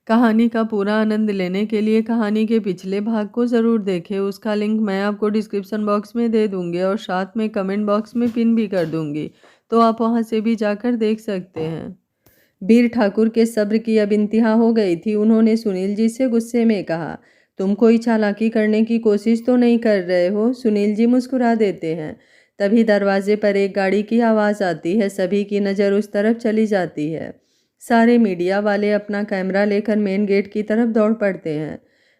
कहानी का पूरा आनंद लेने के लिए कहानी के पिछले भाग को ज़रूर देखें। उसका लिंक मैं आपको डिस्क्रिप्शन बॉक्स में दे दूँगी और साथ में कमेंट बॉक्स में पिन भी कर दूँगी, तो आप वहाँ से भी जाकर देख सकते हैं। बीर ठाकुर के सब्र की अब इंतहा हो गई थी। उन्होंने सुनील जी से गुस्से में कहा, तुम कोई चालाकी करने की कोशिश तो नहीं कर रहे हो? सुनील जी मुस्कुरा देते हैं। तभी दरवाजे पर एक गाड़ी की आवाज़ आती है। सभी की नज़र उस तरफ चली जाती है। सारे मीडिया वाले अपना कैमरा लेकर मेन गेट की तरफ दौड़ पड़ते हैं।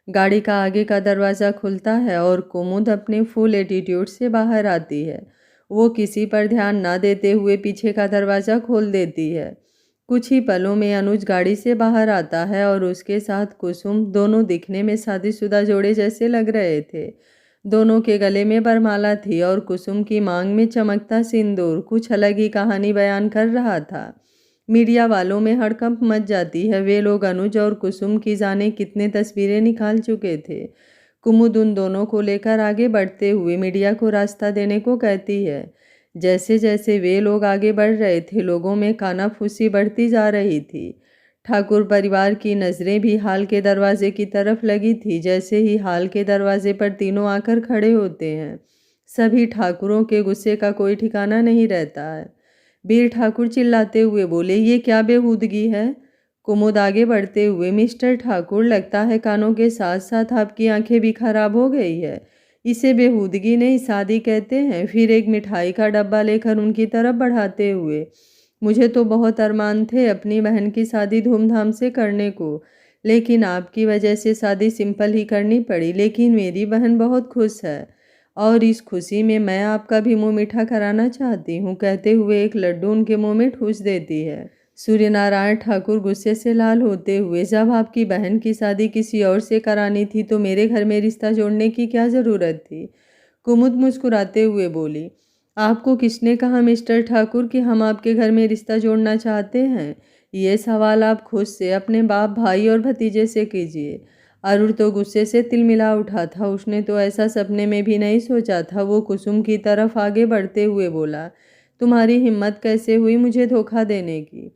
गाड़ी का आगे का दरवाज़ा खुलता है और कुमुद अपने फुल एटीट्यूड से बाहर आती है। वो किसी पर ध्यान ना देते हुए पीछे का दरवाज़ा खोल देती है। कुछ ही पलों में अनुज गाड़ी से बाहर आता है और उसके साथ कुसुम। दोनों दिखने में शादीशुदा जोड़े जैसे लग रहे थे। दोनों के गले में बरमाला थी और कुसुम की मांग में चमकता सिंदूर कुछ अलग ही कहानी बयान कर रहा था। मीडिया वालों में हड़कंप मच जाती है। वे लोग अनुज और कुसुम की जाने कितने तस्वीरें निकाल चुके थे। कुमुद उन दोनों को लेकर आगे बढ़ते हुए मीडिया को रास्ता देने को कहती है। जैसे जैसे वे लोग आगे बढ़ रहे थे, लोगों में कानाफूसी बढ़ती जा रही थी। ठाकुर परिवार की नज़रें भी हाल के दरवाजे की तरफ लगी थी। जैसे ही हाल के दरवाजे पर तीनों आकर खड़े होते हैं, सभी ठाकुरों के गुस्से का कोई ठिकाना नहीं रहता है। बीर ठाकुर चिल्लाते हुए बोले, ये क्या बेहूदगी है? कुमुद आगे बढ़ते हुए, मिस्टर ठाकुर, लगता है कानों के साथ साथ आपकी आंखें भी खराब हो गई है। इसे बेहूदगी नहीं, शादी कहते हैं। फिर एक मिठाई का डब्बा लेकर उनकी तरफ बढ़ाते हुए, मुझे तो बहुत अरमान थे अपनी बहन की शादी धूमधाम से करने को, लेकिन आपकी वजह से शादी सिंपल ही करनी पड़ी। लेकिन मेरी बहन बहुत खुश है और इस खुशी में मैं आपका भी मुंह मीठा कराना चाहती हूँ। कहते हुए एक लड्डू उनके मुंह में ठूस देती है। सूर्यनारायण ठाकुर गुस्से से लाल होते हुए, जब आपकी बहन की शादी किसी और से करानी थी तो मेरे घर में रिश्ता जोड़ने की क्या ज़रूरत थी? कुमुद मुस्कुराते हुए बोली, आपको किसने कहा मिस्टर ठाकुर कि हम आपके घर में रिश्ता जोड़ना चाहते हैं? ये सवाल आप खुद से अपने बाप, भाई और भतीजे से कीजिए। अरुण तो गुस्से से तिलमिला उठा था। उसने तो ऐसा सपने में भी नहीं सोचा था। वो कुसुम की तरफ आगे बढ़ते हुए बोला, तुम्हारी हिम्मत कैसे हुई मुझे धोखा देने की?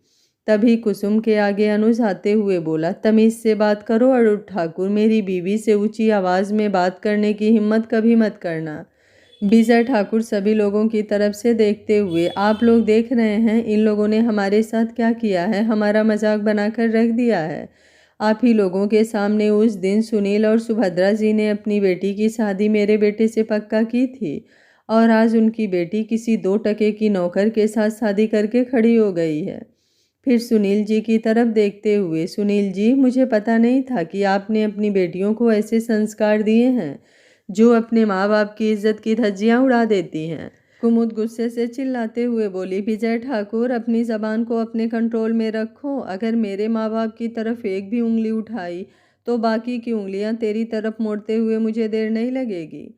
तभी कुसुम के आगे अनुज आते हुए बोला, तमीज़ से बात करो अरुण ठाकुर, मेरी बीवी से ऊंची आवाज़ में बात करने की हिम्मत कभी मत करना। विजय ठाकुर सभी लोगों की तरफ से देखते हुए, आप लोग देख रहे हैं इन लोगों ने हमारे साथ क्या किया है? हमारा मजाक बनाकर रख दिया है। आप ही लोगों के सामने उस दिन सुनील और सुभद्रा जी ने अपनी बेटी की शादी मेरे बेटे से पक्का की थी और आज उनकी बेटी किसी 2 टके की नौकर के साथ शादी करके खड़ी हो गई है। फिर सुनील जी की तरफ देखते हुए, सुनील जी, मुझे पता नहीं था कि आपने अपनी बेटियों को ऐसे संस्कार दिए हैं जो अपने माँ बाप की इज्जत की धज्जियाँ उड़ा देती हैं। कुमुद गुस्से से चिल्लाते हुए बोली, विजय ठाकुर, अपनी ज़बान को अपने कंट्रोल में रखो। अगर मेरे माँ बाप की तरफ एक भी उंगली उठाई तो बाकी की उंगलियां तेरी तरफ मोड़ते हुए मुझे देर नहीं लगेगी।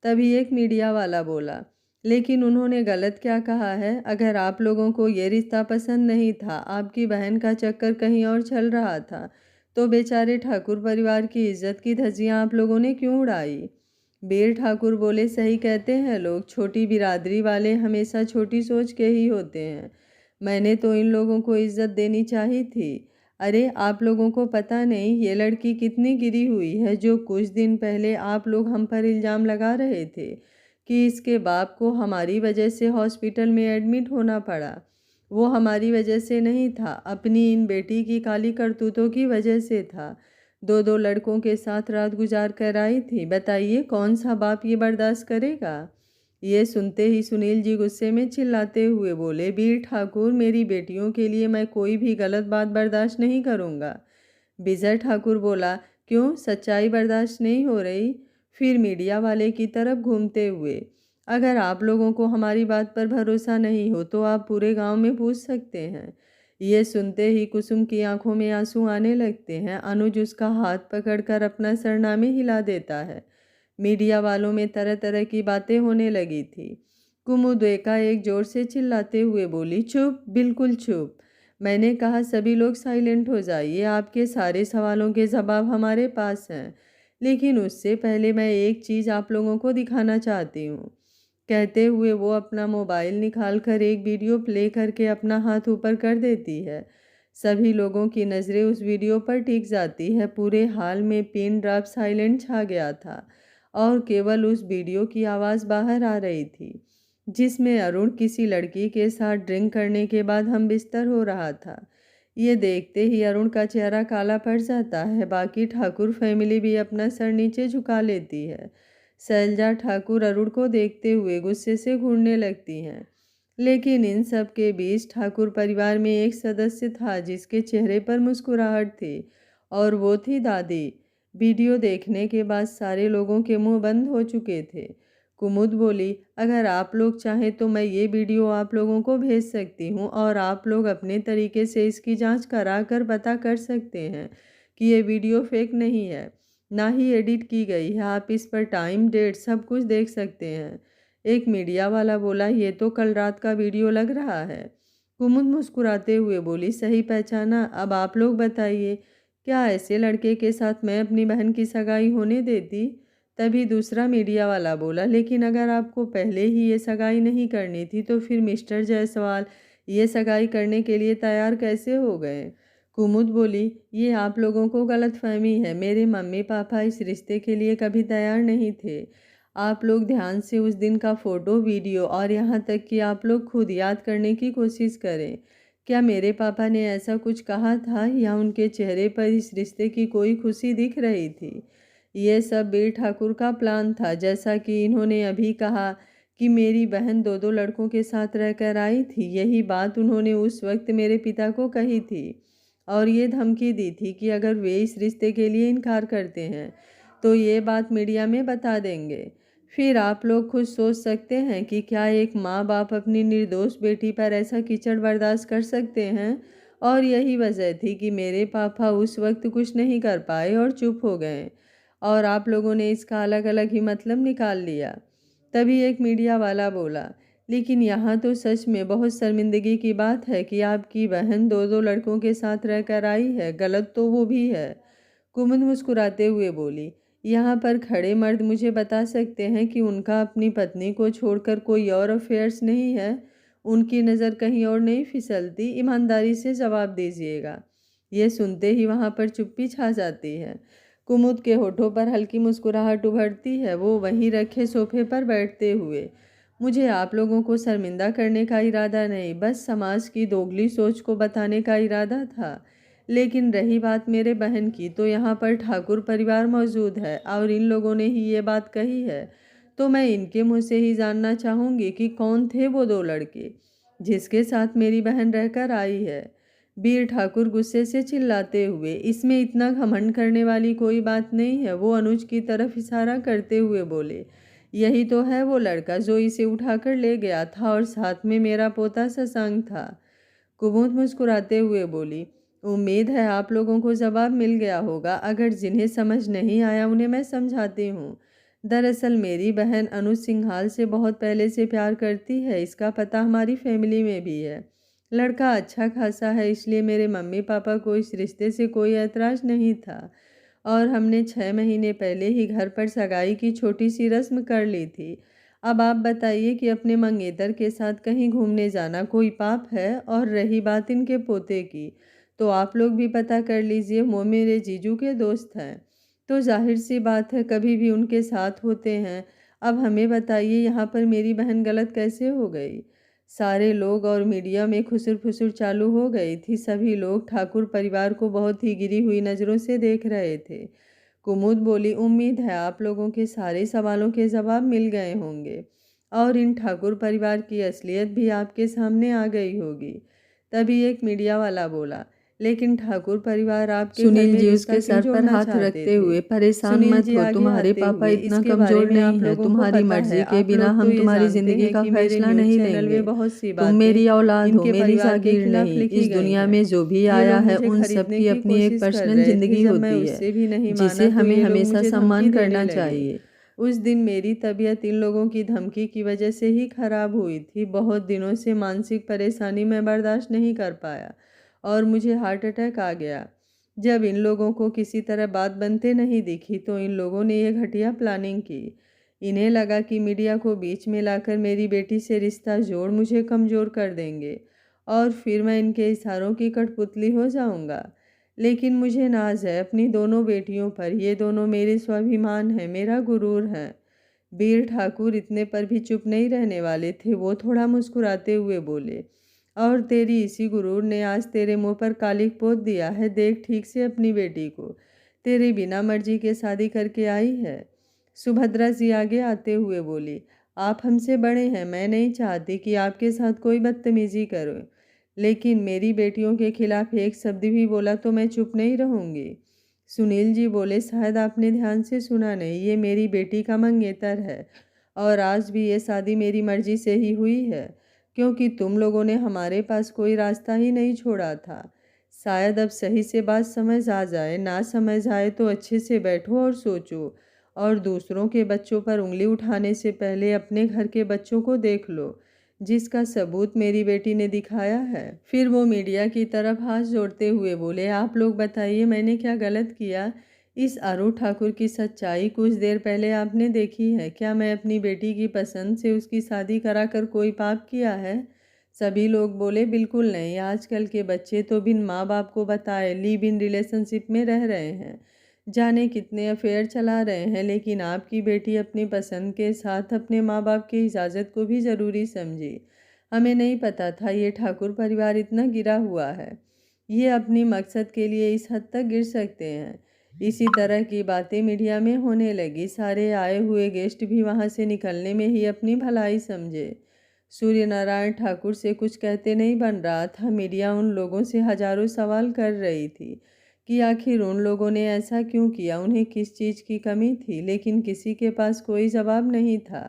तभी एक मीडिया वाला बोला, लेकिन उन्होंने गलत क्या कहा है? अगर आप लोगों को ये रिश्ता पसंद नहीं था, आपकी बहन का चक्कर कहीं और चल रहा था, तो बेचारे ठाकुर परिवार की इज्जत की धज्जियां आप लोगों ने क्यों उड़ाई? बीर ठाकुर बोले, सही कहते हैं लोग, छोटी बिरादरी वाले हमेशा छोटी सोच के ही होते हैं। मैंने तो इन लोगों को इज्जत देनी चाहिए थी। अरे आप लोगों को पता नहीं ये लड़की कितनी गिरी हुई है, जो कुछ दिन पहले आप लोग हम पर इल्ज़ाम लगा रहे थे कि इसके बाप को हमारी वजह से हॉस्पिटल में एडमिट होना पड़ा। वो हमारी वजह से नहीं था, अपनी इन बेटी की काली करतूतों की वजह से था। 2 लड़कों के साथ रात गुजार कर आई थी। बताइए कौन सा बाप ये बर्दाश्त करेगा? ये सुनते ही सुनील जी गुस्से में चिल्लाते हुए बोले, बीर ठाकुर, मेरी बेटियों के लिए मैं कोई भी गलत बात बर्दाश्त नहीं करूँगा। विजय ठाकुर बोला, क्यों, सच्चाई बर्दाश्त नहीं हो रही? फिर मीडिया वाले की तरफ घूमते हुए, अगर आप लोगों को हमारी बात पर भरोसा नहीं हो तो आप पूरे गांव में पूछ सकते हैं। ये सुनते ही कुसुम की आंखों में आंसू आने लगते हैं। अनुज उसका हाथ पकड़कर अपना सरनामे हिला देता है। मीडिया वालों में तरह तरह की बातें होने लगी थी। कुमुद एकाएक जोर से चिल्लाते हुए बोली, चुप, बिल्कुल चुप। मैंने कहा सभी लोग साइलेंट हो जाइए, आपके सारे सवालों के जवाब हमारे पास हैं। लेकिन उससे पहले मैं एक चीज़ आप लोगों को दिखाना चाहती हूँ। कहते हुए वो अपना मोबाइल निकाल कर एक वीडियो प्ले करके अपना हाथ ऊपर कर देती है। सभी लोगों की नज़रें उस वीडियो पर टिक जाती है। पूरे हाल में पिन ड्रॉप साइलेंट छा गया था और केवल उस वीडियो की आवाज़ बाहर आ रही थी, जिसमें अरुण किसी लड़की के साथ ड्रिंक करने के बाद हम बिस्तर हो रहा था। ये देखते ही अरुण का चेहरा काला पड़ जाता है। बाकी ठाकुर फैमिली भी अपना सर नीचे झुका लेती है। शैलजा ठाकुर अरुण को देखते हुए गुस्से से घूरने लगती हैं। लेकिन इन सब के बीच ठाकुर परिवार में एक सदस्य था जिसके चेहरे पर मुस्कुराहट थी, और वो थी दादी। वीडियो देखने के बाद सारे लोगों के मुंह बंद हो चुके थे। कुमुद बोली, अगर आप लोग चाहें तो मैं ये वीडियो आप लोगों को भेज सकती हूँ और आप लोग अपने तरीके से इसकी जांच करा कर पता कर सकते हैं कि ये वीडियो फेक नहीं है, ना ही एडिट की गई है। आप इस पर टाइम, डेट सब कुछ देख सकते हैं। एक मीडिया वाला बोला, ये तो कल रात का वीडियो लग रहा है। कुमुद मुस्कुराते हुए बोली, सही पहचाना। अब आप लोग बताइए, क्या ऐसे लड़के के साथ मैं अपनी बहन की सगाई होने देती? तभी दूसरा मीडिया वाला बोला, लेकिन अगर आपको पहले ही ये सगाई नहीं करनी थी तो फिर मिस्टर जायसवाल ये सगाई करने के लिए तैयार कैसे हो गए? कुमुद बोली, ये आप लोगों को गलतफहमी है। मेरे मम्मी पापा इस रिश्ते के लिए कभी तैयार नहीं थे। आप लोग ध्यान से उस दिन का फ़ोटो, वीडियो और यहाँ तक कि आप लोग खुद याद करने की कोशिश करें। क्या मेरे पापा ने ऐसा कुछ कहा था या उनके चेहरे पर इस रिश्ते की कोई खुशी दिख रही थी? ये सब बीर ठाकुर का प्लान था। जैसा कि इन्होंने अभी कहा कि मेरी बहन दो दो लड़कों के साथ रहकर आई थी, यही बात उन्होंने उस वक्त मेरे पिता को कही थी और ये धमकी दी थी कि अगर वे इस रिश्ते के लिए इनकार करते हैं तो ये बात मीडिया में बता देंगे। फिर आप लोग खुद सोच सकते हैं कि क्या एक माँ बाप अपनी निर्दोष बेटी पर ऐसा कीचड़ बर्दाश्त कर सकते हैं। और यही वजह थी कि मेरे पापा उस वक्त कुछ नहीं कर पाए और चुप हो गए, और आप लोगों ने इसका अलग अलग ही मतलब निकाल लिया। तभी एक मीडिया वाला बोला, लेकिन यहाँ तो सच में बहुत शर्मिंदगी की बात है कि आपकी बहन दो दो लड़कों के साथ रहकर आई है। गलत तो वो भी है। कुमुद मुस्कुराते हुए बोली, यहाँ पर खड़े मर्द मुझे बता सकते हैं कि उनका अपनी पत्नी को छोड़कर कोई और अफेयर्स नहीं है? उनकी नज़र कहीं और नहीं फिसलती? ईमानदारी से जवाब दीजिएगा। ये सुनते ही वहाँ पर चुप्पी छा जाती है। कुमुद के होठों पर हल्की मुस्कुराहट उभरती है। वो वहीं रखे सोफे पर बैठते हुए, मुझे आप लोगों को शर्मिंदा करने का इरादा नहीं, बस समाज की दोगली सोच को बताने का इरादा था। लेकिन रही बात मेरे बहन की, तो यहाँ पर ठाकुर परिवार मौजूद है और इन लोगों ने ही ये बात कही है, तो मैं इनके मुँह से ही जानना चाहूँगी कि कौन थे वो दो लड़के जिसके साथ मेरी बहन रहकर आई है। बीर ठाकुर गुस्से से चिल्लाते हुए, इसमें इतना घमंड करने वाली कोई बात नहीं है। वो अनुज की तरफ इशारा करते हुए बोले, यही तो है वो लड़का जो इसे उठाकर ले गया था और साथ में मेरा पोता शशांक था। कुमुद मुस्कुराते हुए बोली, उम्मीद है आप लोगों को जवाब मिल गया होगा। अगर जिन्हें समझ नहीं आया उन्हें मैं समझाती हूँ। दरअसल मेरी बहन अनुज सिंघाल से बहुत पहले से प्यार करती है। इसका पता हमारी फैमिली में भी है। लड़का अच्छा खासा है, इसलिए मेरे मम्मी पापा को इस रिश्ते से कोई ऐतराज़ नहीं था और हमने 6 महीने पहले ही घर पर सगाई की छोटी सी रस्म कर ली थी। अब आप बताइए कि अपने मंगेतर के साथ कहीं घूमने जाना कोई पाप है? और रही बात इनके पोते की, तो आप लोग भी पता कर लीजिए। वो मेरे जीजू के दोस्त हैं, तो जाहिर सी बात है कभी भी उनके साथ होते हैं। अब हमें बताइए, यहाँ पर मेरी बहन गलत कैसे हो गई? सारे लोग और मीडिया में खुसुर फुसुर चालू हो गई थी। सभी लोग ठाकुर परिवार को बहुत ही गिरी हुई नज़रों से देख रहे थे। कुमुद बोली, उम्मीद है आप लोगों के सारे सवालों के जवाब मिल गए होंगे और इन ठाकुर परिवार की असलियत भी आपके सामने आ गई होगी। तभी एक मीडिया वाला बोला, लेकिन ठाकुर परिवार आपके घर सुनील में जी रिश्ता उसके क्यों सर पर जोड़ना हाथ चाहते रखते थे? हुए, परेशान सुनील मत जी हो, आगे तुम्हारे आते पापा हुए, इतना इसके बारे कमजोर में नहीं आप है। लोगों को तुम्हारी पता है। मर्जी के आप बिना लोग तो हम ये तुम्हारी जानते जिंदगी हैं का कि मेरे फैसला न्यूज़ नहीं चैनल लेंगे। में बहुत सी तुम बातें मेरी औलाद हो, इनके मेरी परिवार के जागीर खिलाफ नहीं। लिखी इस गई दुनिया हैं। में जो भी ये आया लोग है मुझे उन सब खरीदने की की अपनी एक कोशिश कर पर्सनल रहे थे। जिंदगी जब मैं होती है उससे भी नहीं जिसे माना तो हमें ये लोग हमेशा मुझे सम्मान धमकी देने करना लगे। चाहिए। उस दिन मेरी तबीयत इन लोगों की धमकी की वजह से ही खराब हुई थी। बहुत दिनों से मानसिक परेशानी मैं बर्दाश्त नहीं कर पाया और मुझे हार्ट अटैक आ गया। जब इन लोगों को किसी तरह बात बनते नहीं दिखी तो इन लोगों ने ये घटिया प्लानिंग की। इन्हें लगा कि मीडिया को बीच में लाकर मेरी बेटी से रिश्ता जोड़ मुझे कमज़ोर कर देंगे और फिर मैं इनके इशारों की कठपुतली हो जाऊंगा। लेकिन मुझे नाज है अपनी दोनों बेटियों पर, ये दोनों मेरे स्वाभिमान हैं, मेरा गुरूर है। वीर ठाकुर इतने पर भी चुप नहीं रहने वाले थे। वो थोड़ा मुस्कुराते हुए बोले, और तेरी इसी गुरूर ने आज तेरे मुंह पर कालिक पोत दिया है। देख ठीक से अपनी बेटी को, तेरी बिना मर्जी के शादी करके आई है। सुभद्रा जी आगे आते हुए बोली, आप हमसे बड़े हैं, मैं नहीं चाहती कि आपके साथ कोई बदतमीजी करो, लेकिन मेरी बेटियों के खिलाफ एक शब्द भी बोला तो मैं चुप नहीं रहूंगी। सुनील जी बोले, शायद आपने ध्यान से सुना नहीं, ये मेरी बेटी का मंगेतर है और आज भी ये शादी मेरी मर्जी से ही हुई है, क्योंकि तुम लोगों ने हमारे पास कोई रास्ता ही नहीं छोड़ा था। शायद अब सही से बात समझ आ जाए, ना समझ आए तो अच्छे से बैठो और सोचो, और दूसरों के बच्चों पर उंगली उठाने से पहले अपने घर के बच्चों को देख लो, जिसका सबूत मेरी बेटी ने दिखाया है। फिर वो मीडिया की तरफ हाथ जोड़ते हुए बोले, आप लोग बताइए मैंने क्या गलत किया? इस अरुण ठाकुर की सच्चाई कुछ देर पहले आपने देखी है। क्या मैं अपनी बेटी की पसंद से उसकी शादी कराकर कोई पाप किया है? सभी लोग बोले, बिल्कुल नहीं। आजकल के बच्चे तो बिन माँ बाप को बताए लिव इन रिलेशनशिप में रह रहे हैं, जाने कितने अफेयर चला रहे हैं, लेकिन आपकी बेटी अपनी पसंद के साथ अपने माँ बाप की इजाज़त को भी ज़रूरी समझी। हमें नहीं पता था ये ठाकुर परिवार इतना गिरा हुआ है। ये अपनी मकसद के लिए इस हद तक गिर सकते हैं। इसी तरह की बातें मीडिया में होने लगी। सारे आए हुए गेस्ट भी वहाँ से निकलने में ही अपनी भलाई समझे। सूर्यनारायण ठाकुर से कुछ कहते नहीं बन रहा था। मीडिया उन लोगों से हजारों सवाल कर रही थी कि आखिर उन लोगों ने ऐसा क्यों किया, उन्हें किस चीज़ की कमी थी, लेकिन किसी के पास कोई जवाब नहीं था।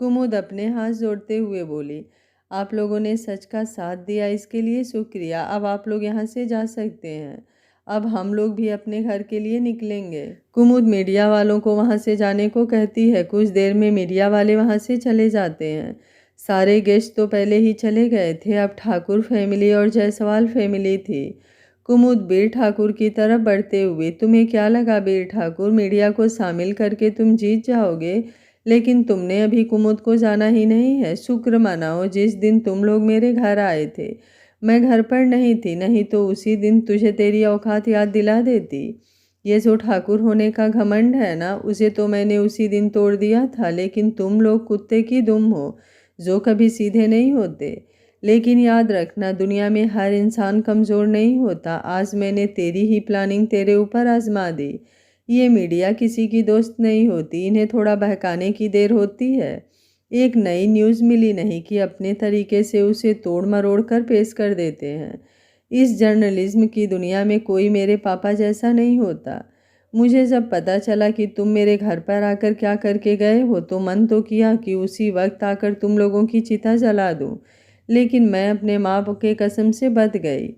कुमुद अपने हाथ जोड़ते हुए बोली, आप लोगों ने सच का साथ दिया, इसके लिए शुक्रिया। अब आप लोग यहाँ से जा सकते हैं। अब हम लोग भी अपने घर के लिए निकलेंगे। कुमुद मीडिया वालों को वहाँ से जाने को कहती है। कुछ देर में मीडिया वाले वहाँ से चले जाते हैं। सारे गेस्ट तो पहले ही चले गए थे। अब ठाकुर फैमिली और जायसवाल फैमिली थी। कुमुद बीर ठाकुर की तरफ बढ़ते हुए, तुम्हें क्या लगा बीर ठाकुर, मीडिया को शामिल करके तुम जीत जाओगे? लेकिन तुमने अभी कुमुद को जाना ही नहीं है। शुक्र मनाओ जिस दिन तुम लोग मेरे घर आए थे मैं घर पर नहीं थी, नहीं तो उसी दिन तुझे तेरी औकात याद दिला देती। ये जो ठाकुर होने का घमंड है ना, उसे तो मैंने उसी दिन तोड़ दिया था। लेकिन तुम लोग कुत्ते की दुम हो जो कभी सीधे नहीं होते। लेकिन याद रखना, दुनिया में हर इंसान कमज़ोर नहीं होता। आज मैंने तेरी ही प्लानिंग तेरे ऊपर आजमा दी। ये मीडिया किसी की दोस्त नहीं होती, इन्हें थोड़ा बहकाने की देर होती है। एक नई न्यूज़ मिली नहीं कि अपने तरीके से उसे तोड़ मरोड़ कर पेश कर देते हैं। इस जर्नलिज्म की दुनिया में कोई मेरे पापा जैसा नहीं होता। मुझे जब पता चला कि तुम मेरे घर पर आकर क्या करके गए हो, तो मन तो किया कि उसी वक्त आकर तुम लोगों की चिता जला दूं, लेकिन मैं अपने माँ के कसम से बच गई।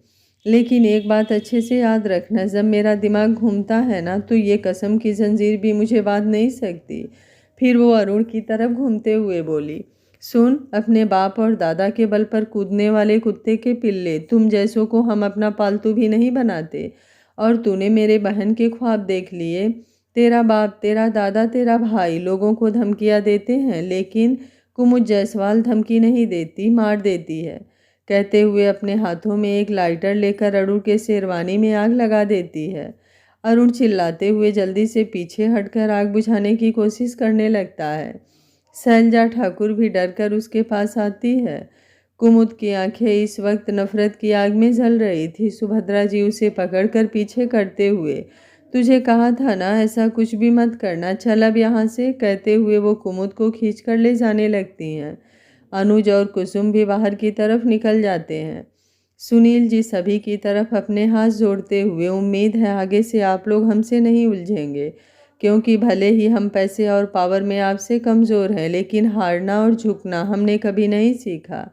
लेकिन एक बात अच्छे से याद रखना, जब मेरा दिमाग घूमता है ना, तो ये कसम की जंजीर भी मुझे बांध नहीं सकती। फिर वो अरुण की तरफ घूमते हुए बोली, सुन अपने बाप और दादा के बल पर कूदने वाले कुत्ते के पिल्ले, तुम जैसों को हम अपना पालतू भी नहीं बनाते। और तूने मेरे बहन के ख्वाब देख लिए। तेरा बाप, तेरा दादा, तेरा भाई लोगों को धमकियाँ देते हैं, लेकिन कुमुद जायसवाल धमकी नहीं देती, मार देती है। कहते हुए अपने हाथों में एक लाइटर लेकर अरुण के शेरवानी में आग लगा देती है। अरुण चिल्लाते हुए जल्दी से पीछे हटकर आग बुझाने की कोशिश करने लगता है। शैलजा ठाकुर भी डरकर उसके पास आती है। कुमुद की आंखें इस वक्त नफरत की आग में जल रही थी। सुभद्रा जी उसे पकड़कर पीछे करते हुए, तुझे कहा था ना ऐसा कुछ भी मत करना, चल अब यहाँ से, कहते हुए वो कुमुद को खींचकर ले जाने लगती हैं। अनुज और कुसुम भी बाहर की तरफ निकल जाते हैं। सुनील जी सभी की तरफ अपने हाथ जोड़ते हुए, उम्मीद है आगे से आप लोग हमसे नहीं उलझेंगे, क्योंकि भले ही हम पैसे और पावर में आपसे कमज़ोर हैं, लेकिन हारना और झुकना हमने कभी नहीं सीखा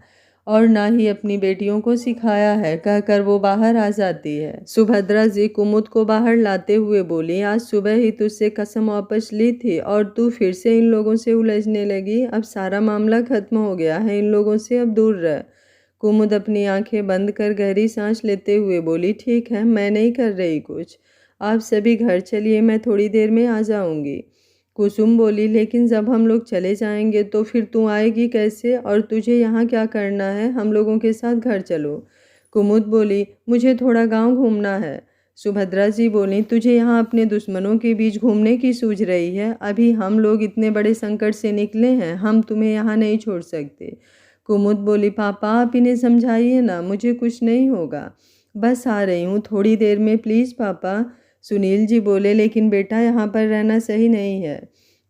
और ना ही अपनी बेटियों को सिखाया है, कहकर वो बाहर आ जाती है। सुभद्रा जी कुमुद को बाहर लाते हुए बोली, आज सुबह ही तुझसे कसम वापस ली थी और तू फिर से इन लोगों से उलझने लगी। अब सारा मामला खत्म हो गया है, इन लोगों से अब दूर रह। कुमुद अपनी आंखें बंद कर गहरी सांस लेते हुए बोली, ठीक है, मैं नहीं कर रही कुछ। आप सभी घर चलिए, मैं थोड़ी देर में आ जाऊंगी। कुसुम बोली, लेकिन जब हम लोग चले जाएंगे तो फिर तू आएगी कैसे, और तुझे यहाँ क्या करना है, हम लोगों के साथ घर चलो। कुमुद बोली, मुझे थोड़ा गांव घूमना है। सुभद्रा जी बोली, तुझे यहाँ अपने दुश्मनों के बीच घूमने की सूझ रही है? अभी हम लोग इतने बड़े संकट से निकले हैं, हम तुम्हें यहाँ नहीं छोड़ सकते। कुमुद बोली, पापा आप इन्हें समझाइए ना, मुझे कुछ नहीं होगा, बस आ रही हूँ थोड़ी देर में, प्लीज़ पापा। सुनील जी बोले, लेकिन बेटा यहाँ पर रहना सही नहीं है।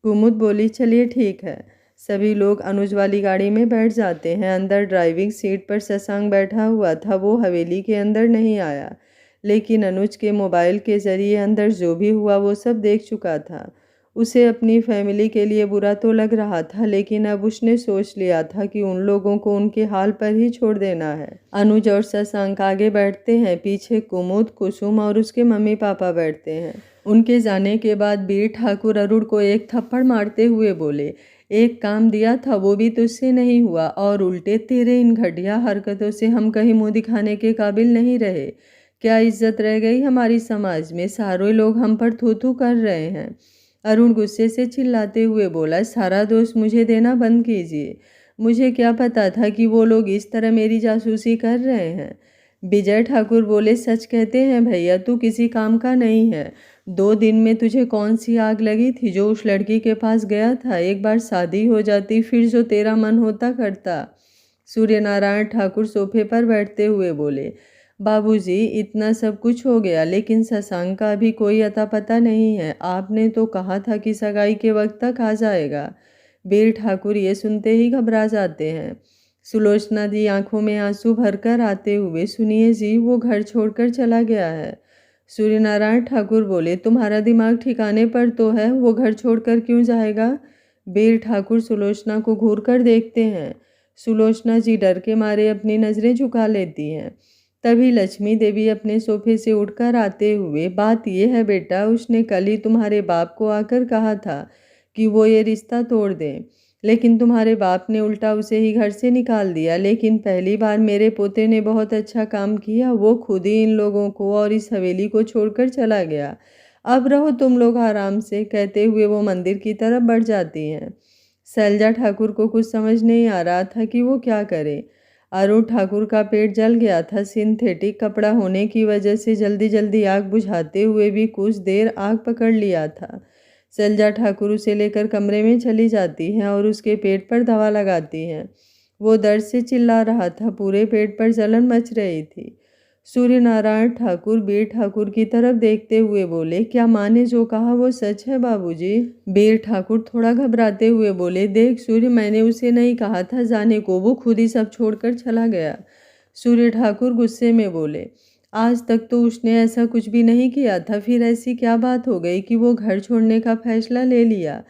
कुमुद बोली, चलिए ठीक है। सभी लोग अनुज वाली गाड़ी में बैठ जाते हैं। अंदर ड्राइविंग सीट पर शशांक बैठा हुआ था। वो हवेली के अंदर नहीं आया, लेकिन अनुज के मोबाइल के ज़रिए अंदर जो भी हुआ वो सब देख चुका था। उसे अपनी फैमिली के लिए बुरा तो लग रहा था, लेकिन अब उसने सोच लिया था कि उन लोगों को उनके हाल पर ही छोड़ देना है। अनुज और शशांक आगे बैठते हैं, पीछे कुमुद, कुसुम और उसके मम्मी पापा बैठते हैं। उनके जाने के बाद वीर ठाकुर अरुण को एक थप्पड़ मारते हुए बोले, एक काम दिया था वो भी तुझसे नहीं हुआ, और उल्टे तेरे इन घटिया हरकतों से हम कहीं मुंह दिखाने के काबिल नहीं रहे। क्या इज्जत रह गई हमारी समाज में? सारे लोग हम पर थू थू कर रहे हैं। अरुण गुस्से से चिल्लाते हुए बोला, सारा दोष मुझे देना बंद कीजिए। मुझे क्या पता था कि वो लोग इस तरह मेरी जासूसी कर रहे हैं। विजय ठाकुर बोले, सच कहते हैं भैया, तू किसी काम का नहीं है। 2 दिन में तुझे कौन सी आग लगी थी जो उस लड़की के पास गया था? एक बार शादी हो जाती फिर जो तेरा मन होता करता। सूर्यनारायण ठाकुर सोफे पर बैठते हुए बोले, बाबूजी इतना सब कुछ हो गया, लेकिन शशांक का अभी कोई अता पता नहीं है। आपने तो कहा था कि सगाई के वक्त तक आ जाएगा। वीर ठाकुर ये सुनते ही घबरा जाते हैं। सुलोचना जी आंखों में आंसू भरकर आते हुए, सुनिए जी, वो घर छोड़कर चला गया है। सूर्यनारायण ठाकुर बोले, तुम्हारा दिमाग ठिकाने पर तो है, वो घर छोड़कर क्यों जाएगा? वीर ठाकुर सुलोचना को घूर कर देखते हैं। सुलोचना जी डर के मारे अपनी नज़रें झुका लेती हैं। तभी लक्ष्मी देवी अपने सोफे से उठकर आते हुए, बात यह है बेटा, उसने कल ही तुम्हारे बाप को आकर कहा था कि वो ये रिश्ता तोड़ दें, लेकिन तुम्हारे बाप ने उल्टा उसे ही घर से निकाल दिया। लेकिन पहली बार मेरे पोते ने बहुत अच्छा काम किया, वो खुद ही इन लोगों को और इस हवेली को छोड़कर चला गया। अब रहो तुम लोग आराम से, कहते हुए वो मंदिर की तरफ बढ़ जाती हैं। शैलजा ठाकुर को कुछ समझ नहीं आ रहा था कि वो क्या करे। अरुण ठाकुर का पेट जल गया था। सिंथेटिक कपड़ा होने की वजह से जल्दी जल्दी आग बुझाते हुए भी कुछ देर आग पकड़ लिया था। शैलजा ठाकुर उसे लेकर कमरे में चली जाती हैं और उसके पेट पर दवा लगाती हैं। वो दर्द से चिल्ला रहा था, पूरे पेट पर जलन मच रही थी। सूर्यनारायण ठाकुर वीर ठाकुर की तरफ देखते हुए बोले, क्या माँ ने जो कहा वो सच है बाबूजी? वीर ठाकुर थोड़ा घबराते हुए बोले, देख सूर्य, मैंने उसे नहीं कहा था जाने को, वो खुद ही सब छोड़कर चला गया। सूर्य ठाकुर गुस्से में बोले, आज तक तो उसने ऐसा कुछ भी नहीं किया था, फिर ऐसी क्या बात हो गई कि वो घर छोड़ने का फैसला ले लिया?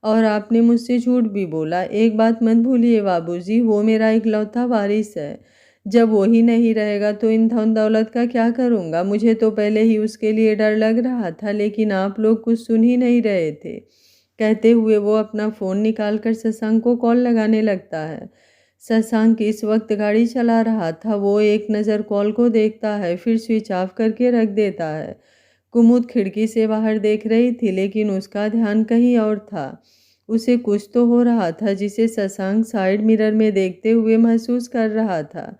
और आपने मुझसे झूठ भी बोला। एक बात मत भूलिए बाबूजी, वो मेरा इकलौता वारिस है। जब वो ही नहीं रहेगा तो इन धन दौलत का क्या करूँगा? मुझे तो पहले ही उसके लिए डर लग रहा था, लेकिन आप लोग कुछ सुन ही नहीं रहे थे। कहते हुए वो अपना फ़ोन निकालकर शशांक को कॉल लगाने लगता है। शशांक इस वक्त गाड़ी चला रहा था। वो एक नज़र कॉल को देखता है, फिर स्विच ऑफ करके रख देता है। कुमुद खिड़की से बाहर देख रही थी, लेकिन उसका ध्यान कहीं और था। उसे कुछ तो हो रहा था जिसे शशांक साइड मिरर में देखते हुए महसूस कर रहा था।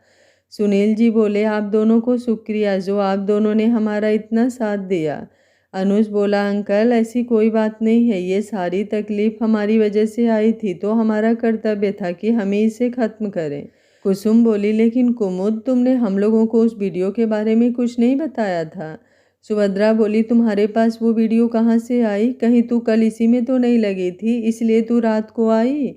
सुनील जी बोले, आप दोनों को शुक्रिया जो आप दोनों ने हमारा इतना साथ दिया। अनुज बोला, अंकल ऐसी कोई बात नहीं है, ये सारी तकलीफ हमारी वजह से आई थी, तो हमारा कर्तव्य था कि हम इसे ख़त्म करें। कुसुम बोली, लेकिन कुमुद, तुमने हम लोगों को उस वीडियो के बारे में कुछ नहीं बताया था। सुभद्रा बोली, तुम्हारे पास वो वीडियो कहाँ से आई? कहीं तू कल इसी में तो नहीं लगी थी, इसलिए तू रात को आई?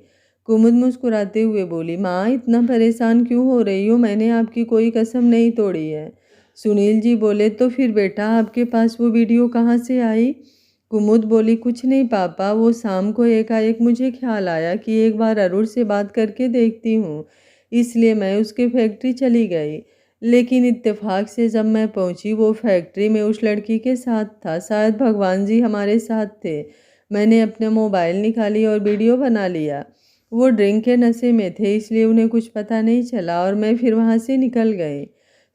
कुमुद मुस्कुराते हुए बोली, माँ इतना परेशान क्यों हो रही हो? मैंने आपकी कोई कसम नहीं तोड़ी है। सुनील जी बोले, तो फिर बेटा आपके पास वो वीडियो कहाँ से आई? कुमुद बोली, कुछ नहीं पापा, वो शाम को एकाएक मुझे ख्याल आया कि एक बार अरुण से बात करके देखती हूँ, इसलिए मैं उसके फैक्ट्री चली गई। लेकिन इत्तेफाक से जब मैं पहुँची वो फैक्ट्री में उस लड़की के साथ था। शायद भगवान जी हमारे साथ थे। मैंने अपना मोबाइल निकाली और वीडियो बना लिया। वो ड्रिंक के नशे में थे, इसलिए उन्हें कुछ पता नहीं चला और मैं फिर वहाँ से निकल गई।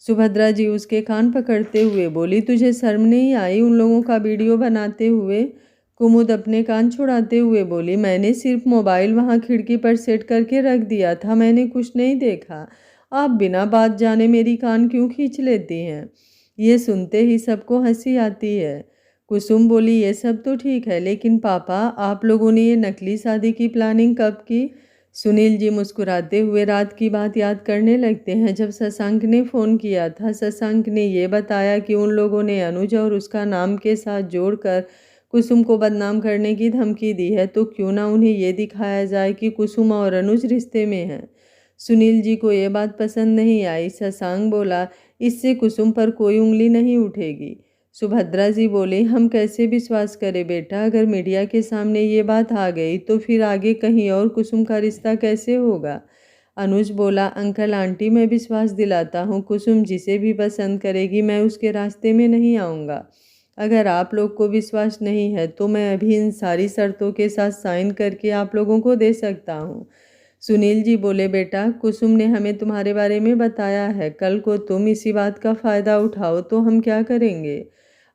सुभद्रा जी उसके कान पकड़ते हुए बोली, तुझे शर्म नहीं आई उन लोगों का वीडियो बनाते हुए? कुमुद अपने कान छुड़ाते हुए बोली, मैंने सिर्फ मोबाइल वहाँ खिड़की पर सेट करके रख दिया था, मैंने कुछ नहीं देखा। आप बिना बात जाने मेरी कान क्यों खींच लेती हैं? ये सुनते ही सबको हंसी आती है। कुसुम बोली, ये सब तो ठीक है, लेकिन पापा आप लोगों ने ये नकली शादी की प्लानिंग कब की? सुनील जी मुस्कुराते हुए रात की बात याद करने लगते हैं जब शशांक ने फ़ोन किया था। शशांक ने ये बताया कि उन लोगों ने अनुज और उसका नाम के साथ जोड़कर कुसुम को बदनाम करने की धमकी दी है, तो क्यों ना उन्हें ये दिखाया जाए कि कुसुम और अनुज रिश्ते में हैं। सुनील जी को ये बात पसंद नहीं आई। शशांक बोला, इससे कुसुम पर कोई उंगली नहीं उठेगी। सुभद्रा जी बोले, हम कैसे विश्वास करें बेटा, अगर मीडिया के सामने ये बात आ गई तो फिर आगे कहीं और कुसुम का रिश्ता कैसे होगा? अनुज बोला, अंकल आंटी मैं विश्वास दिलाता हूँ, कुसुम जिसे भी पसंद करेगी मैं उसके रास्ते में नहीं आऊँगा। अगर आप लोग को विश्वास नहीं है तो मैं अभी इन सारी शर्तों के साथ साइन करके आप लोगों को दे सकता हूँ। सुनील जी बोले, बेटा कुसुम ने हमें तुम्हारे बारे में बताया है, कल को तुम इसी बात का फ़ायदा उठाओ तो हम क्या करेंगे?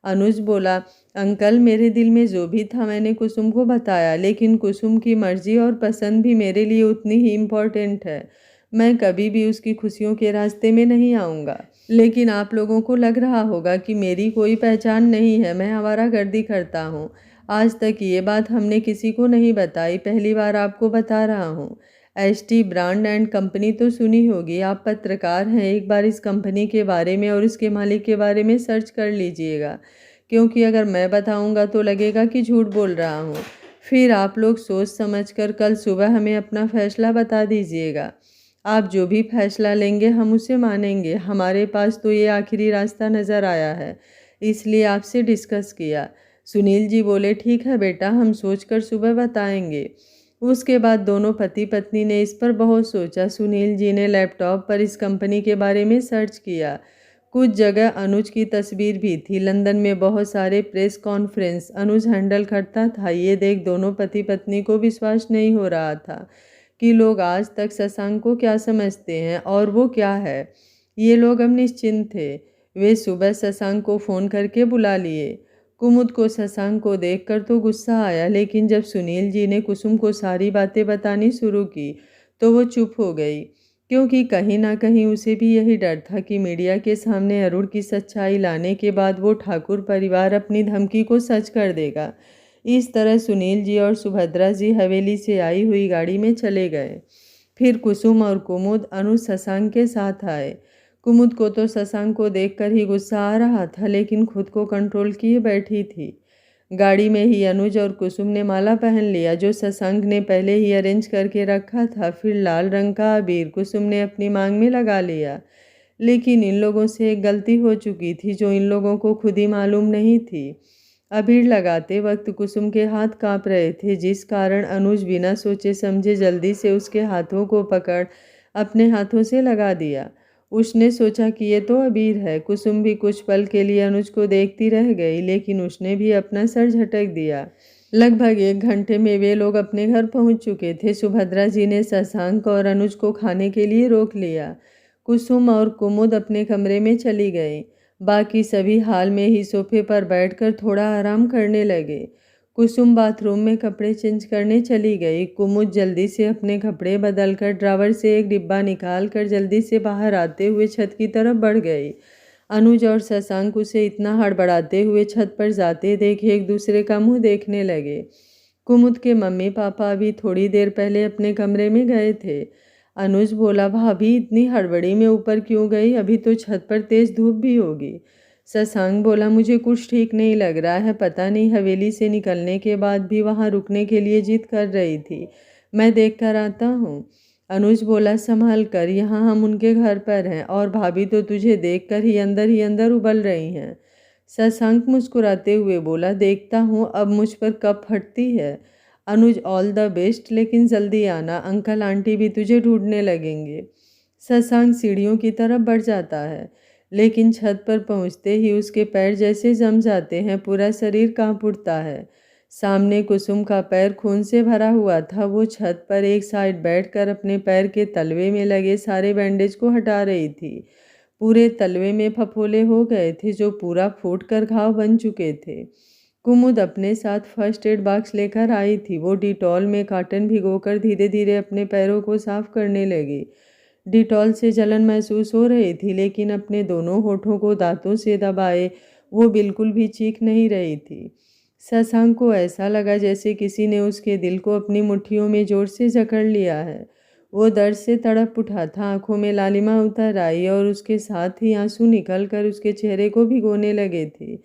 अनुज बोला, अंकल मेरे दिल में जो भी था मैंने कुसुम को बताया, लेकिन कुसुम की मर्जी और पसंद भी मेरे लिए उतनी ही इम्पोर्टेंट है। मैं कभी भी उसकी खुशियों के रास्ते में नहीं आऊँगा। लेकिन आप लोगों को लग रहा होगा कि मेरी कोई पहचान नहीं है, मैं आवारागर्दी करता हूँ। आज तक ये बात हमने किसी को नहीं बताई, पहली बार आपको बता रहा हूँ। एसटी ब्रांड एंड कंपनी तो सुनी होगी, आप पत्रकार हैं, एक बार इस कंपनी के बारे में और इसके मालिक के बारे में सर्च कर लीजिएगा, क्योंकि अगर मैं बताऊंगा तो लगेगा कि झूठ बोल रहा हूँ। फिर आप लोग सोच समझकर कल सुबह हमें अपना फैसला बता दीजिएगा। आप जो भी फैसला लेंगे हम उसे मानेंगे। हमारे पास तो ये आखिरी रास्ता नज़र आया है, इसलिए आपसे डिस्कस किया। सुनील जी बोले, ठीक है बेटा, हम सोचकर सुबह बताएंगे। उसके बाद दोनों पति पत्नी ने इस पर बहुत सोचा। सुनील जी ने लैपटॉप पर इस कंपनी के बारे में सर्च किया। कुछ जगह अनुज की तस्वीर भी थी। लंदन में बहुत सारे प्रेस कॉन्फ्रेंस अनुज हैंडल करता था। ये देख दोनों पति पत्नी को विश्वास नहीं हो रहा था कि लोग आज तक शशांक को क्या समझते हैं और वो क्या है। ये लोग अब निश्चिंत थे। वे सुबह शशांक को फ़ोन करके बुला लिए। कुमुद को शशांक को देखकर तो गुस्सा आया, लेकिन जब सुनील जी ने कुसुम को सारी बातें बतानी शुरू की तो वो चुप हो गई, क्योंकि कहीं ना कहीं उसे भी यही डर था कि मीडिया के सामने अरुण की सच्चाई लाने के बाद वो ठाकुर परिवार अपनी धमकी को सच कर देगा। इस तरह सुनील जी और सुभद्रा जी हवेली से आई हुई गाड़ी में चले गए। फिर कुसुम और कुमुद अनुज शशांक के साथ आए। कुमुद को तो शशांक को देखकर ही गुस्सा आ रहा था, लेकिन खुद को कंट्रोल किए बैठी थी। गाड़ी में ही अनुज और कुसुम ने माला पहन लिया, जो शशांक ने पहले ही अरेंज करके रखा था। फिर लाल रंग का अबीर कुसुम ने अपनी मांग में लगा लिया, लेकिन इन लोगों से एक गलती हो चुकी थी जो इन लोगों को खुद ही मालूम नहीं थी। अबीर लगाते वक्त कुसुम के हाथ कांप रहे थे, जिस कारण अनुज बिना सोचे समझे जल्दी से उसके हाथों को पकड़ अपने हाथों से लगा दिया। उसने सोचा कि ये तो अबीर है। कुसुम भी कुछ पल के लिए अनुज को देखती रह गई, लेकिन उसने भी अपना सर झटक दिया। लगभग 1 घंटे में वे लोग अपने घर पहुंच चुके थे। सुभद्रा जी ने शशांक और अनुज को खाने के लिए रोक लिया। कुसुम और कुमुद अपने कमरे में चली गई। बाकी सभी हाल में ही सोफे पर बैठकर थोड़ा आराम करने लगे। कुसुम बाथरूम में कपड़े चेंज करने चली गई। कुमुद जल्दी से अपने कपड़े बदलकर ड्रावर से एक डिब्बा निकाल कर जल्दी से बाहर आते हुए छत की तरफ बढ़ गई। अनुज और शशांक उसे इतना हड़बड़ाते हुए छत पर जाते देख एक दूसरे का मुंह देखने लगे। कुमुद के मम्मी पापा अभी थोड़ी देर पहले अपने कमरे में गए थे। अनुज बोला, भाभी इतनी हड़बड़ी में ऊपर क्यों गई, अभी तो छत पर तेज धूप भी होगी। शशांक बोला, मुझे कुछ ठीक नहीं लग रहा है, पता नहीं हवेली से निकलने के बाद भी वहाँ रुकने के लिए जिद कर रही थी, मैं देख कर आता हूँ। अनुज बोला, संभाल कर, यहाँ हम उनके घर पर हैं और भाभी तो तुझे देख कर ही अंदर उबल रही हैं। शशांक मुस्कुराते हुए बोला, देखता हूँ अब मुझ पर कब फटती है। अनुज, ऑल द बेस्ट, लेकिन जल्दी आना, अंकल आंटी भी तुझे ढूंढने लगेंगे। शशांक सीढ़ियों की तरफ बढ़ जाता है, लेकिन छत पर पहुंचते ही उसके पैर जैसे जम जाते हैं, पूरा शरीर कांप उठता है। सामने कुसुम का पैर खून से भरा हुआ था। वो छत पर एक साइड बैठकर अपने पैर के तलवे में लगे सारे बैंडेज को हटा रही थी। पूरे तलवे में फफोले हो गए थे जो पूरा फूट कर घाव बन चुके थे। कुमुद अपने साथ फर्स्ट एड बॉक्स लेकर आई थी। वो डिटॉल में कॉटन भिगोकर धीरे धीरे अपने पैरों को साफ करने लगी। डिटॉल से जलन महसूस हो रही थी, लेकिन अपने दोनों होठों को दांतों से दबाए वो बिल्कुल भी चीख नहीं रही थी। शशांक को ऐसा लगा जैसे किसी ने उसके दिल को अपनी मुट्ठियों में जोर से जकड़ लिया है। वो दर्द से तड़प उठा था, आंखों में लालिमा उतर आई और उसके साथ ही आंसू निकलकर उसके चेहरे को भिगोने लगे थे।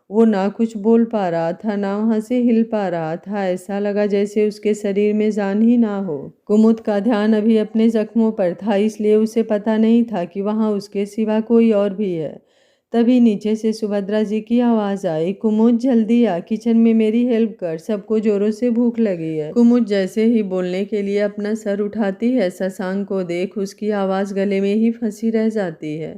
वो ना कुछ बोल पा रहा था, ना वहाँ से हिल पा रहा था। ऐसा लगा जैसे उसके शरीर में जान ही ना हो। कुमुद का ध्यान अभी अपने जख्मों पर था, इसलिए उसे पता नहीं था कि वहाँ उसके सिवा कोई और भी है। तभी नीचे से सुभद्रा जी की आवाज़ आई, कुमुद जल्दी आ, किचन में मेरी हेल्प कर, सबको जोरों से भूख लगी है। कुमुद जैसे ही बोलने के लिए अपना सर उठाती है, शशांक को देख उसकी आवाज़ गले में ही फंसी रह जाती है।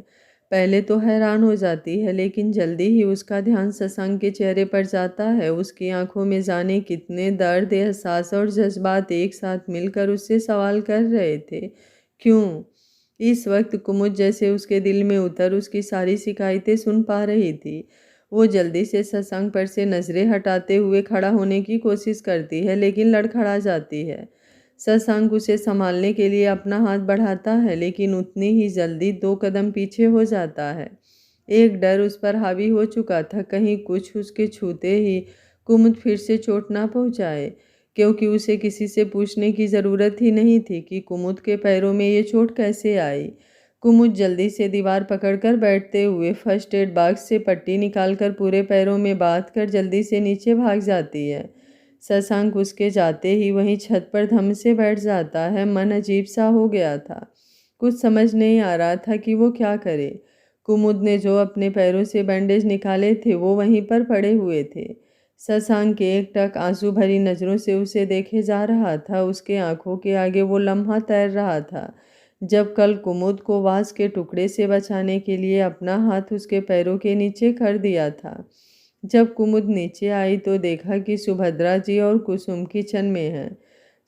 पहले तो हैरान हो जाती है, लेकिन जल्दी ही उसका ध्यान शशांक के चेहरे पर जाता है। उसकी आंखों में जाने कितने दर्द, एहसास और जज्बात एक साथ मिलकर उससे सवाल कर रहे थे। क्यों? इस वक्त कुमुद जैसे उसके दिल में उतर उसकी सारी शिकायतें सुन पा रही थी। वो जल्दी से शशांक पर से नज़रें हटाते हुए खड़ा होने की कोशिश करती है, लेकिन लड़खड़ा जाती है। शशांक उसे संभालने के लिए अपना हाथ बढ़ाता है, लेकिन उतनी ही जल्दी 2 कदम पीछे हो जाता है। एक डर उस पर हावी हो चुका था, कहीं कुछ उसके छूते ही कुमुद फिर से चोट ना पहुंचाए, क्योंकि उसे किसी से पूछने की ज़रूरत ही नहीं थी कि कुमुद के पैरों में ये चोट कैसे आई। कुमुद जल्दी से दीवार पकड़कर बैठते हुए फर्स्ट एड बॉक्स से पट्टी निकालकर पूरे पैरों में बांधकर जल्दी से नीचे भाग जाती है। शशांक उसके जाते ही वहीं छत पर धम से बैठ जाता है। मन अजीब सा हो गया था, कुछ समझ नहीं आ रहा था कि वो क्या करे। कुमुद ने जो अपने पैरों से बैंडेज निकाले थे वो वहीं पर पड़े हुए थे। शशांक एकटक आंसू भरी नज़रों से उसे देखे जा रहा था। उसके आंखों के आगे वो लम्हा तैर रहा था जब कल कुमुद को वास के टुकड़े से बचाने के लिए अपना हाथ उसके पैरों के नीचे कर दिया था। जब कुमुद नीचे आई तो देखा कि सुभद्रा जी और कुसुम किचन में हैं।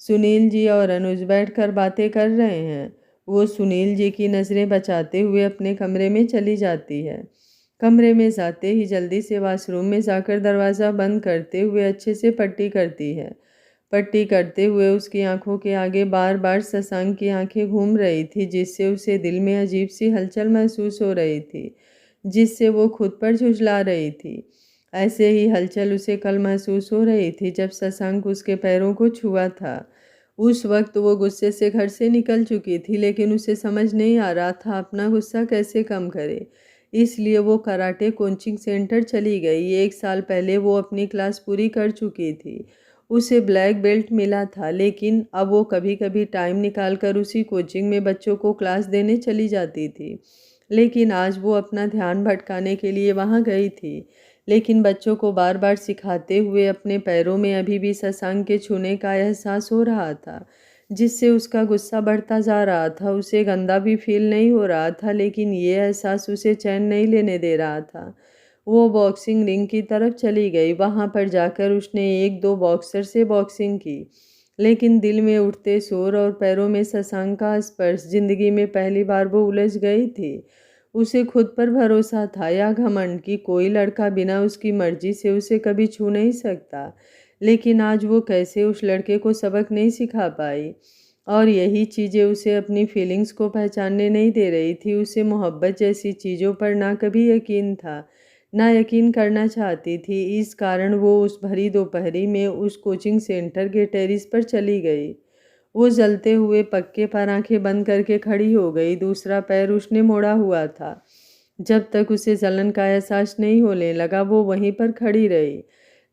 सुनील जी और अनुज बैठकर बातें कर रहे हैं। वो सुनील जी की नज़रें बचाते हुए अपने कमरे में चली जाती है। कमरे में जाते ही जल्दी से वॉशरूम में जाकर दरवाज़ा बंद करते हुए अच्छे से पट्टी करती है। पट्टी करते हुए उसकी आंखों के आगे बार बार शशांक की आंखें घूम रही थी, जिससे उसे दिल में अजीब सी हलचल महसूस हो रही थी, जिससे वो खुद पर झुंझला रही थी। ऐसे ही हलचल उसे कल महसूस हो रही थी जब शशांक उसके पैरों को छुआ था। उस वक्त वो गुस्से से घर से निकल चुकी थी, लेकिन उसे समझ नहीं आ रहा था अपना गुस्सा कैसे कम करे। इसलिए वो कराटे कोचिंग सेंटर चली गई। 1 साल पहले वो अपनी क्लास पूरी कर चुकी थी। उसे ब्लैक बेल्ट मिला था, लेकिन अब वो कभी कभी टाइम निकालकर उसी कोचिंग में बच्चों को क्लास देने चली जाती थी। लेकिन आज वो अपना ध्यान भटकाने के लिए वहाँ गई थी, लेकिन बच्चों को बार बार सिखाते हुए अपने पैरों में अभी भी शशांक के छूने का एहसास हो रहा था, जिससे उसका गुस्सा बढ़ता जा रहा था। उसे गंदा भी फील नहीं हो रहा था, लेकिन ये एहसास उसे चैन नहीं लेने दे रहा था। वो बॉक्सिंग रिंग की तरफ चली गई। वहाँ पर जाकर उसने 1-2 बॉक्सर से बॉक्सिंग की, लेकिन दिल में उठते शोर और पैरों में शशांक का स्पर्श, जिंदगी में पहली बार वो उलझ गई थी। उसे खुद पर भरोसा था या घमंड कि कोई लड़का बिना उसकी मर्जी से उसे कभी छू नहीं सकता, लेकिन आज वो कैसे उस लड़के को सबक नहीं सिखा पाई। और यही चीज़ें उसे अपनी फीलिंग्स को पहचानने नहीं दे रही थी। उसे मोहब्बत जैसी चीज़ों पर ना कभी यकीन था, ना यकीन करना चाहती थी। इस कारण वो उस भरी दोपहरी में उस कोचिंग सेंटर के टेरिस पर चली गई। वो जलते हुए पक्के पर आंखें बंद करके खड़ी हो गई। दूसरा पैर उसने मोड़ा हुआ था। जब तक उसे जलन का एहसास नहीं होने लगा वो वहीं पर खड़ी रही।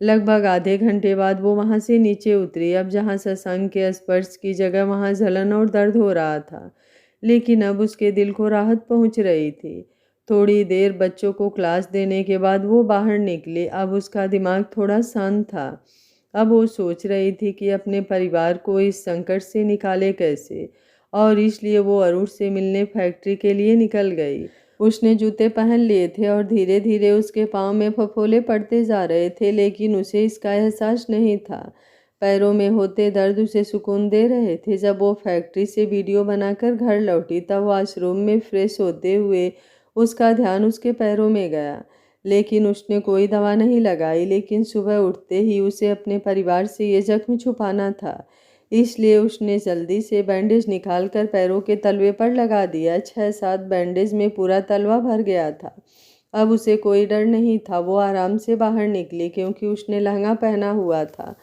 लगभग आधे घंटे बाद वो वहां से नीचे उतरी। अब जहां शशांक के स्पर्श की जगह वहां जलन और दर्द हो रहा था, लेकिन अब उसके दिल को राहत पहुंच रही थी। थोड़ी देर बच्चों को क्लास देने के बाद वो बाहर निकले। अब उसका दिमाग थोड़ा शांत था। अब वो सोच रही थी कि अपने परिवार को इस संकट से निकाले कैसे, और इसलिए वो अरुण से मिलने फैक्ट्री के लिए निकल गई। उसने जूते पहन लिए थे और धीरे धीरे उसके पाँव में फफोले पड़ते जा रहे थे, लेकिन उसे इसका एहसास नहीं था। पैरों में होते दर्द उसे सुकून दे रहे थे। जब वो फैक्ट्री से वीडियो बनाकर घर लौटी तब वॉशरूम में फ्रेश होते हुए उसका ध्यान उसके पैरों में गया। लेकिन उसने कोई दवा नहीं लगाई। लेकिन सुबह उठते ही उसे अपने परिवार से ये जख्म छुपाना था, इसलिए उसने जल्दी से बैंडेज निकालकर पैरों के तलवे पर लगा दिया। 6-7 बैंडेज में पूरा तलवा भर गया था। अब उसे कोई डर नहीं था। वो आराम से बाहर निकली, क्योंकि उसने लहंगा पहना हुआ था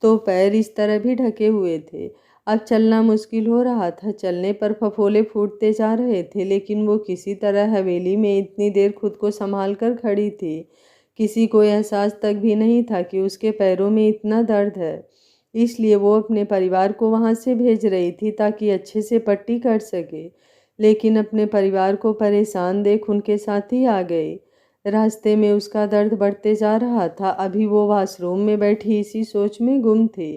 तो पैर इस तरह भी ढके हुए थे। अब चलना मुश्किल हो रहा था। चलने पर फफोले फूटते जा रहे थे, लेकिन वो किसी तरह हवेली में इतनी देर खुद को संभाल कर खड़ी थी। किसी को एहसास तक भी नहीं था कि उसके पैरों में इतना दर्द है। इसलिए वो अपने परिवार को वहाँ से भेज रही थी ताकि अच्छे से पट्टी कर सके। लेकिन अपने परिवार को परेशान देख उनके साथी आ गए। रास्ते में उसका दर्द बढ़ते जा रहा था। अभी वो वॉशरूम में बैठी इसी सोच में गुम थी।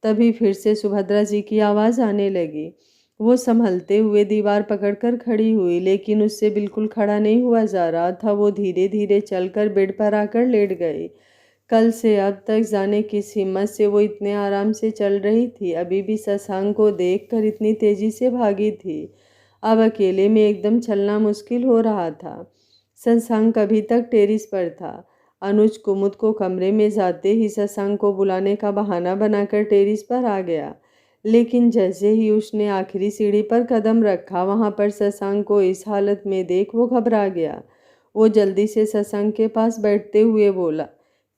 तभी फिर से सुभद्रा जी की आवाज़ आने लगी। वो संभलते हुए दीवार पकड़कर खड़ी हुई, लेकिन उससे बिल्कुल खड़ा नहीं हुआ जा रहा था। वो धीरे धीरे चलकर बेड पर आकर लेट गई। कल से अब तक जाने किस हिम्मत से वो इतने आराम से चल रही थी। अभी भी शशांक को देखकर इतनी तेजी से भागी थी। अब अकेले में एकदम चलना मुश्किल हो रहा था। शशांक अभी तक टेरिस पर था। अनुज कुमुद को कमरे में जाते ही शशांक को बुलाने का बहाना बनाकर टेरिस पर आ गया। लेकिन जैसे ही उसने आखिरी सीढ़ी पर कदम रखा, वहां पर शशांक को इस हालत में देख वो घबरा गया। वो जल्दी से शशांक के पास बैठते हुए बोला,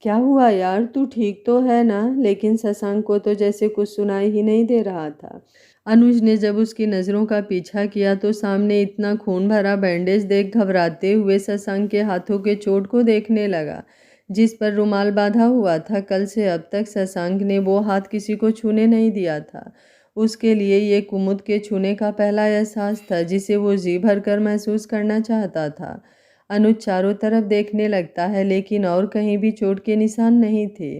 क्या हुआ यार, तू ठीक तो है ना? लेकिन शशांक को तो जैसे कुछ सुनाई ही नहीं दे रहा था। अनुज ने जब उसकी नज़रों का पीछा किया तो सामने इतना खून भरा बैंडेज देख घबराते हुए शशांक के हाथों के चोट को देखने लगा, जिस पर रुमाल बांधा हुआ था। कल से अब तक शशांक ने वो हाथ किसी को छूने नहीं दिया था। उसके लिए ये कुमुद के छूने का पहला एहसास था, जिसे वो जी भर कर महसूस करना चाहता था। अनुज चारों तरफ देखने लगता है, लेकिन और कहीं भी चोट के निशान नहीं थे।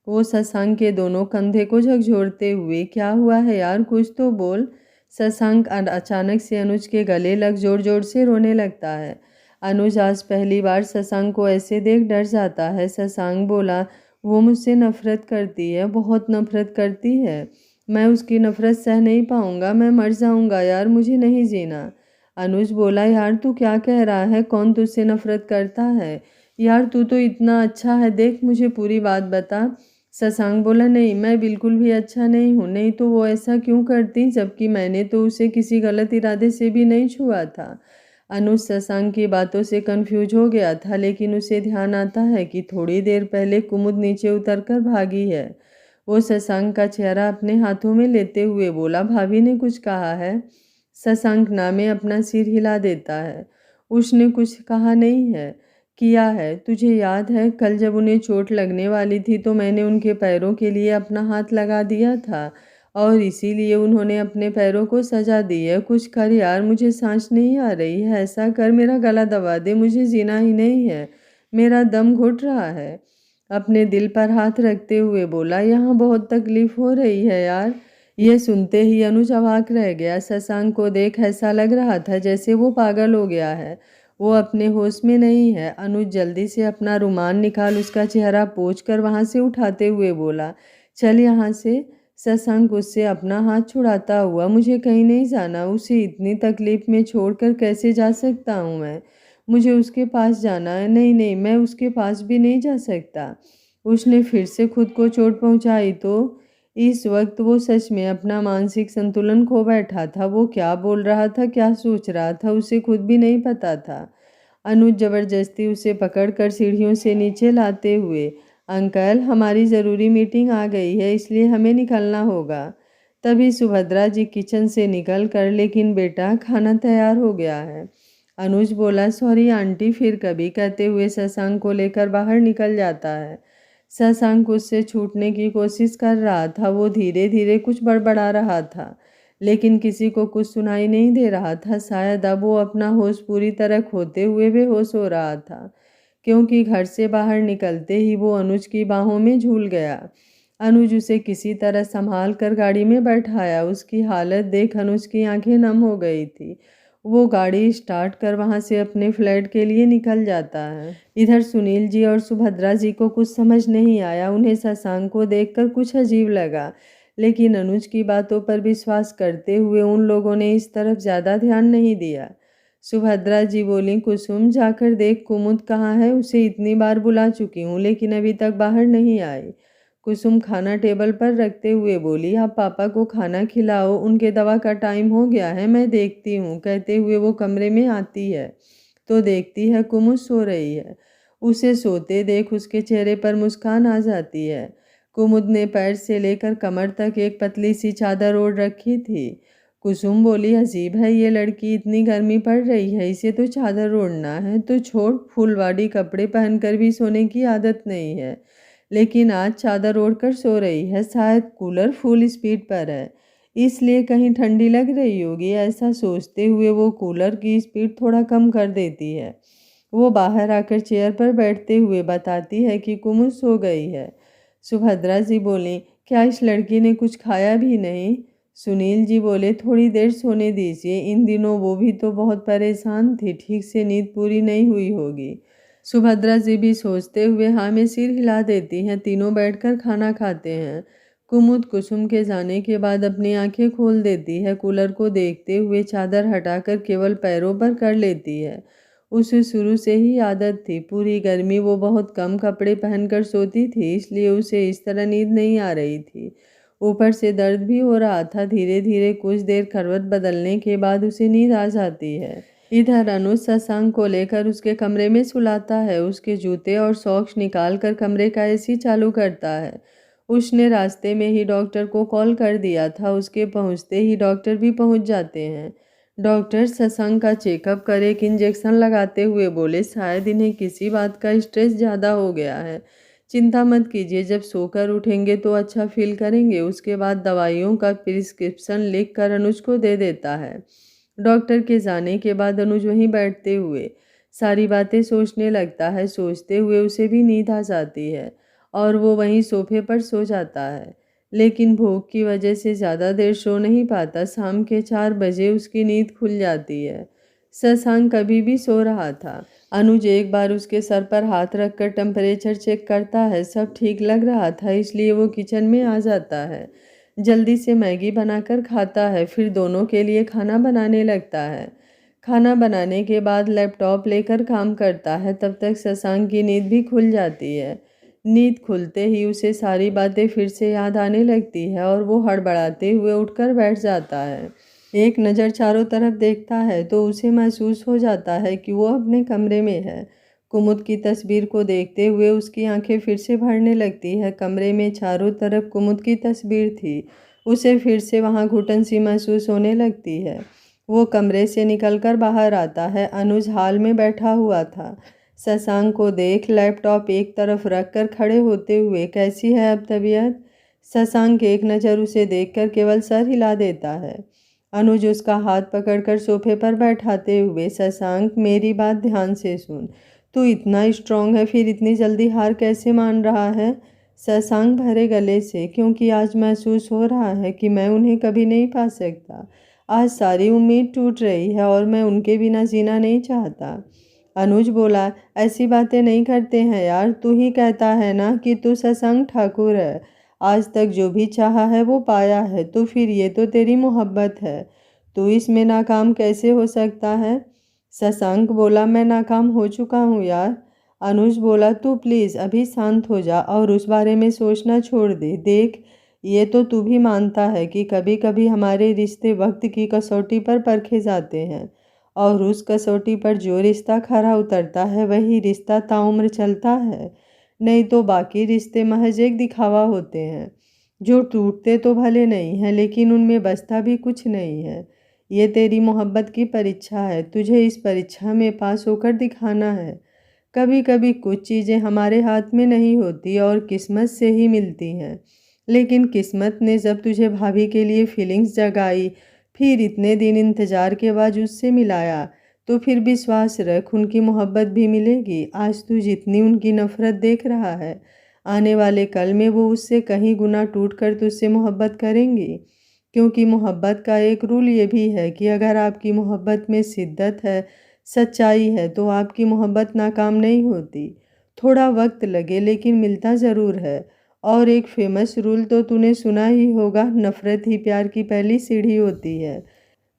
वो शशांक के दोनों कंधे को झकझोरते हुए, क्या हुआ है यार, कुछ तो बोल। शशांक अचानक से अनुज के गले लग जोर जोर से रोने लगता है। अनुज आज पहली बार शशांक को ऐसे देख डर जाता है। शशांक बोला, वो मुझसे नफरत करती है, बहुत नफरत करती है। मैं उसकी नफरत सह नहीं पाऊंगा, मैं मर जाऊंगा यार, मुझे नहीं जीना। अनुज बोला, यार तू क्या कह रहा है, कौन तुझसे नफरत करता है? यार तू तो इतना अच्छा है, देख मुझे पूरी बात बता। शशांक बोला, नहीं मैं बिल्कुल भी अच्छा नहीं हूँ। नहीं तो वो ऐसा क्यों करती, जबकि मैंने तो उसे किसी गलत इरादे से भी नहीं छुआ था। अनुज शशांक की बातों से कंफ्यूज हो गया था, लेकिन उसे ध्यान आता है कि थोड़ी देर पहले कुमुद नीचे उतरकर भागी है। वो शशांक का चेहरा अपने हाथों में लेते हुए बोला, भाभी ने कुछ कहा है? शशांक नामे अपना सिर हिला देता है। उसने कुछ कहा नहीं है। किया है, तुझे याद है कल जब उन्हें चोट लगने वाली थी तो मैंने उनके पैरों के लिए अपना हाथ लगा दिया था, और इसीलिए उन्होंने अपने पैरों को सजा दी है। कुछ कर यार, मुझे सांस नहीं आ रही है, ऐसा कर मेरा गला दबा दे, मुझे जीना ही नहीं है, मेरा दम घुट रहा है। अपने दिल पर हाथ रखते हुए बोला, यहाँ बहुत तकलीफ हो रही है यार। यह सुनते ही अनुज अवाक रह गया। शशांक को देख ऐसा लग रहा था जैसे वो पागल हो गया है, वो अपने होश में नहीं है। अनुज जल्दी से अपना रुमाल निकाल उसका चेहरा पोंछ कर वहाँ से उठाते हुए बोला, चल यहाँ से। शशांक उससे अपना हाथ छुड़ाता हुआ, मुझे कहीं नहीं जाना, उसे इतनी तकलीफ में छोड़कर कैसे जा सकता हूँ मैं? मुझे उसके पास जाना है। नहीं नहीं, मैं उसके पास भी नहीं जा सकता। उसने फिर से खुद को चोट पहुँचाई तो? इस वक्त वो सच में अपना मानसिक संतुलन खो बैठा था। वो क्या बोल रहा था, क्या सोच रहा था, उसे खुद भी नहीं पता था। अनुज जबरदस्ती उसे पकड़कर सीढ़ियों से नीचे लाते हुए, अंकल हमारी ज़रूरी मीटिंग आ गई है, इसलिए हमें निकलना होगा। तभी सुभद्रा जी किचन से निकल कर, लेकिन बेटा खाना तैयार हो गया है। अनुज बोला, सॉरी आंटी, फिर कभी, कहते हुए शशांक को लेकर बाहर निकल जाता है। शशांक उससे छूटने की कोशिश कर रहा था। वो धीरे धीरे कुछ बड़बड़ा रहा था, लेकिन किसी को कुछ सुनाई नहीं दे रहा था। शायद अब वो अपना होश पूरी तरह खोते हुए बेहोश हो रहा था, क्योंकि घर से बाहर निकलते ही वो अनुज की बाहों में झूल गया। अनुज उसे किसी तरह संभाल कर गाड़ी में बैठाया। उसकी हालत देख अनुज की आंखें नम हो गई थी। वो गाड़ी स्टार्ट कर वहाँ से अपने फ्लैट के लिए निकल जाता है। इधर सुनील जी और सुभद्रा जी को कुछ समझ नहीं आया। उन्हें शशांक को देखकर कुछ अजीब लगा, लेकिन अनुज की बातों पर विश्वास करते हुए उन लोगों ने इस तरफ ज़्यादा ध्यान नहीं दिया। सुभद्रा जी बोली, कुसुम जाकर देख कुमुद कहाँ है, उसे इतनी बार बुला चुकी हूँ लेकिन अभी तक बाहर नहीं आई। कुसुम खाना टेबल पर रखते हुए बोली, आप पापा को खाना खिलाओ, उनके दवा का टाइम हो गया है, मैं देखती हूँ। कहते हुए वो कमरे में आती है तो देखती है कुमुद सो रही है। उसे सोते देख उसके चेहरे पर मुस्कान आ जाती है। कुमुद ने पैर से लेकर कमर तक एक पतली सी चादर ओढ़ रखी थी। कुसुम बोली, अजीब है ये लड़की, इतनी गर्मी पड़ रही है, इसे तो चादर ओढ़ना है तो छोड़, फुलवाड़ी कपड़े पहनकर भी सोने की आदत नहीं है, लेकिन आज चादर ओढ़कर सो रही है। शायद कूलर फुल स्पीड पर है, इसलिए कहीं ठंडी लग रही होगी। ऐसा सोचते हुए वो कूलर की स्पीड थोड़ा कम कर देती है। वो बाहर आकर चेयर पर बैठते हुए बताती है कि कुमुद सो गई है। सुभद्रा जी बोली, क्या इस लड़की ने कुछ खाया भी नहीं? सुनील जी बोले, थोड़ी देर सोने दीजिए, इन दिनों वो भी तो बहुत परेशान थी, ठीक से नींद पूरी नहीं हुई होगी। सुभद्रा जी भी सोचते हुए हाँ में सिर हिला देती हैं। तीनों बैठकर खाना खाते हैं। कुमुद कुसुम के जाने के बाद अपनी आंखें खोल देती है। कूलर को देखते हुए चादर हटाकर केवल पैरों पर कर लेती है। उसे शुरू से ही आदत थी, पूरी गर्मी वो बहुत कम कपड़े पहनकर सोती थी, इसलिए उसे इस तरह नींद नहीं आ रही थी। ऊपर से दर्द भी हो रहा था। धीरे धीरे कुछ देर करवट बदलने के बाद उसे नींद आ जाती है। इधर अनुज शशांक को लेकर उसके कमरे में सुलाता है। उसके जूते और सॉक्स निकाल कर कमरे का एसी चालू करता है। उसने रास्ते में ही डॉक्टर को कॉल कर दिया था। उसके पहुंचते ही डॉक्टर भी पहुंच जाते हैं। डॉक्टर शशांक का चेकअप कर एक इंजेक्शन लगाते हुए बोले, शायद इन्हें किसी बात का स्ट्रेस ज़्यादा हो गया है। चिंता मत कीजिए, जब सोकर उठेंगे तो अच्छा फील करेंगे। उसके बाद दवाइयों का प्रिस्क्रिप्शन लिख कर अनुज को दे देता है। डॉक्टर के जाने के बाद अनुज वहीं बैठते हुए सारी बातें सोचने लगता है। सोचते हुए उसे भी नींद आ जाती है और वो वहीं सोफे पर सो जाता है, लेकिन भूख की वजह से ज़्यादा देर सो नहीं पाता। शाम के 4 बजे उसकी नींद खुल जाती है। शशांक कभी भी सो रहा था। अनुज एक बार उसके सर पर हाथ रखकर टेम्परेचर चेक करता है। सब ठीक लग रहा था, इसलिए वो किचन में आ जाता है। जल्दी से मैगी बनाकर खाता है, फिर दोनों के लिए खाना बनाने लगता है। खाना बनाने के बाद लैपटॉप लेकर काम करता है। तब तक शशांक की नींद भी खुल जाती है। नींद खुलते ही उसे सारी बातें फिर से याद आने लगती है और वो हड़बड़ाते हुए उठकर बैठ जाता है। एक नज़र चारों तरफ देखता है तो उसे महसूस हो जाता है कि वो अपने कमरे में है। कुमुद की तस्वीर को देखते हुए उसकी आंखें फिर से भरने लगती है। कमरे में चारों तरफ कुमुद की तस्वीर थी। उसे फिर से वहाँ घुटन सी महसूस होने लगती है। वो कमरे से निकलकर बाहर आता है। अनुज हॉल में बैठा हुआ था। शशांक को देख लैपटॉप एक तरफ रखकर खड़े होते हुए, कैसी है अब तबीयत? शशांक एक नज़र उसे देखकर केवल सर हिला देता है। अनुज उसका हाथ पकड़कर सोफे पर बैठाते हुए, शशांक मेरी बात ध्यान से सुन, तू इतना स्ट्रांग है फिर इतनी जल्दी हार कैसे मान रहा है? शशांक भरे गले से, क्योंकि आज महसूस हो रहा है कि मैं उन्हें कभी नहीं पा सकता। आज सारी उम्मीद टूट रही है और मैं उनके बिना जीना नहीं चाहता। अनुज बोला, ऐसी बातें नहीं करते हैं यार, तू ही कहता है ना कि तू शशांक ठाकुर है। आज तक जो भी चाहा है वो पाया है, तो फिर ये तो तेरी मोहब्बत है। तू इसमें नाकाम कैसे हो सकता है? शशांक बोला, मैं नाकाम हो चुका हूँ यार। अनुज बोला, तू प्लीज़ अभी शांत हो जा और उस बारे में सोचना छोड़ दे। देख, ये तो तू भी मानता है कि कभी कभी हमारे रिश्ते वक्त की कसौटी पर परखे जाते हैं, और उस कसौटी पर जो रिश्ता खरा उतरता है वही रिश्ता ताउम्र चलता है। नहीं तो बाकी रिश्ते महज एक दिखावा होते हैं, जो टूटते तो भले नहीं हैं लेकिन उनमें बचता भी कुछ नहीं है। ये तेरी मोहब्बत की परीक्षा है, तुझे इस परीक्षा में पास होकर दिखाना है। कभी कभी कुछ चीज़ें हमारे हाथ में नहीं होती और किस्मत से ही मिलती हैं, लेकिन किस्मत ने जब तुझे भाभी के लिए फीलिंग्स जगाई, फिर इतने दिन इंतज़ार के बाद उससे मिलाया, तो फिर विश्वास रख उनकी मोहब्बत भी मिलेगी। आज तू जितनी उनकी नफ़रत देख रहा है, आने वाले कल में वो उससे कहीं गुना टूट कर तुझसे मोहब्बत करेंगी। क्योंकि मोहब्बत का एक रूल ये भी है कि अगर आपकी मोहब्बत में शिद्दत है, सच्चाई है, तो आपकी मोहब्बत नाकाम नहीं होती। थोड़ा वक्त लगे लेकिन मिलता ज़रूर है। और एक फेमस रूल तो तूने सुना ही होगा, नफ़रत ही प्यार की पहली सीढ़ी होती है।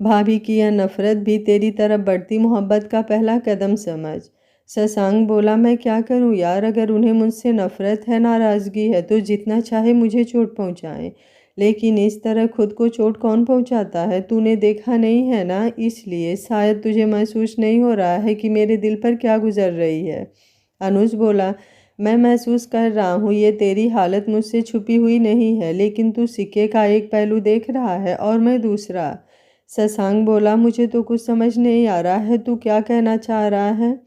भाभी की यह नफरत भी तेरी तरफ बढ़ती मोहब्बत का पहला कदम समझ। शशांक बोला, मैं क्या करूं यार, अगर उन्हें मुझसे नफरत है, नाराज़गी है तो जितना चाहे मुझे चोट पहुंचाएं, लेकिन इस तरह खुद को चोट कौन पहुंचाता है, तूने देखा नहीं है ना, इसलिए शायद तुझे महसूस नहीं हो रहा है कि मेरे दिल पर क्या गुजर रही है। अनुज बोला, मैं महसूस कर रहा हूँ, ये तेरी हालत मुझसे छुपी हुई नहीं है, लेकिन तू सिक्के का एक पहलू देख रहा है और मैं दूसरा। शशांक बोला, मुझे तो कुछ समझ नहीं आ रहा है, तू क्या कहना चाह रहा है।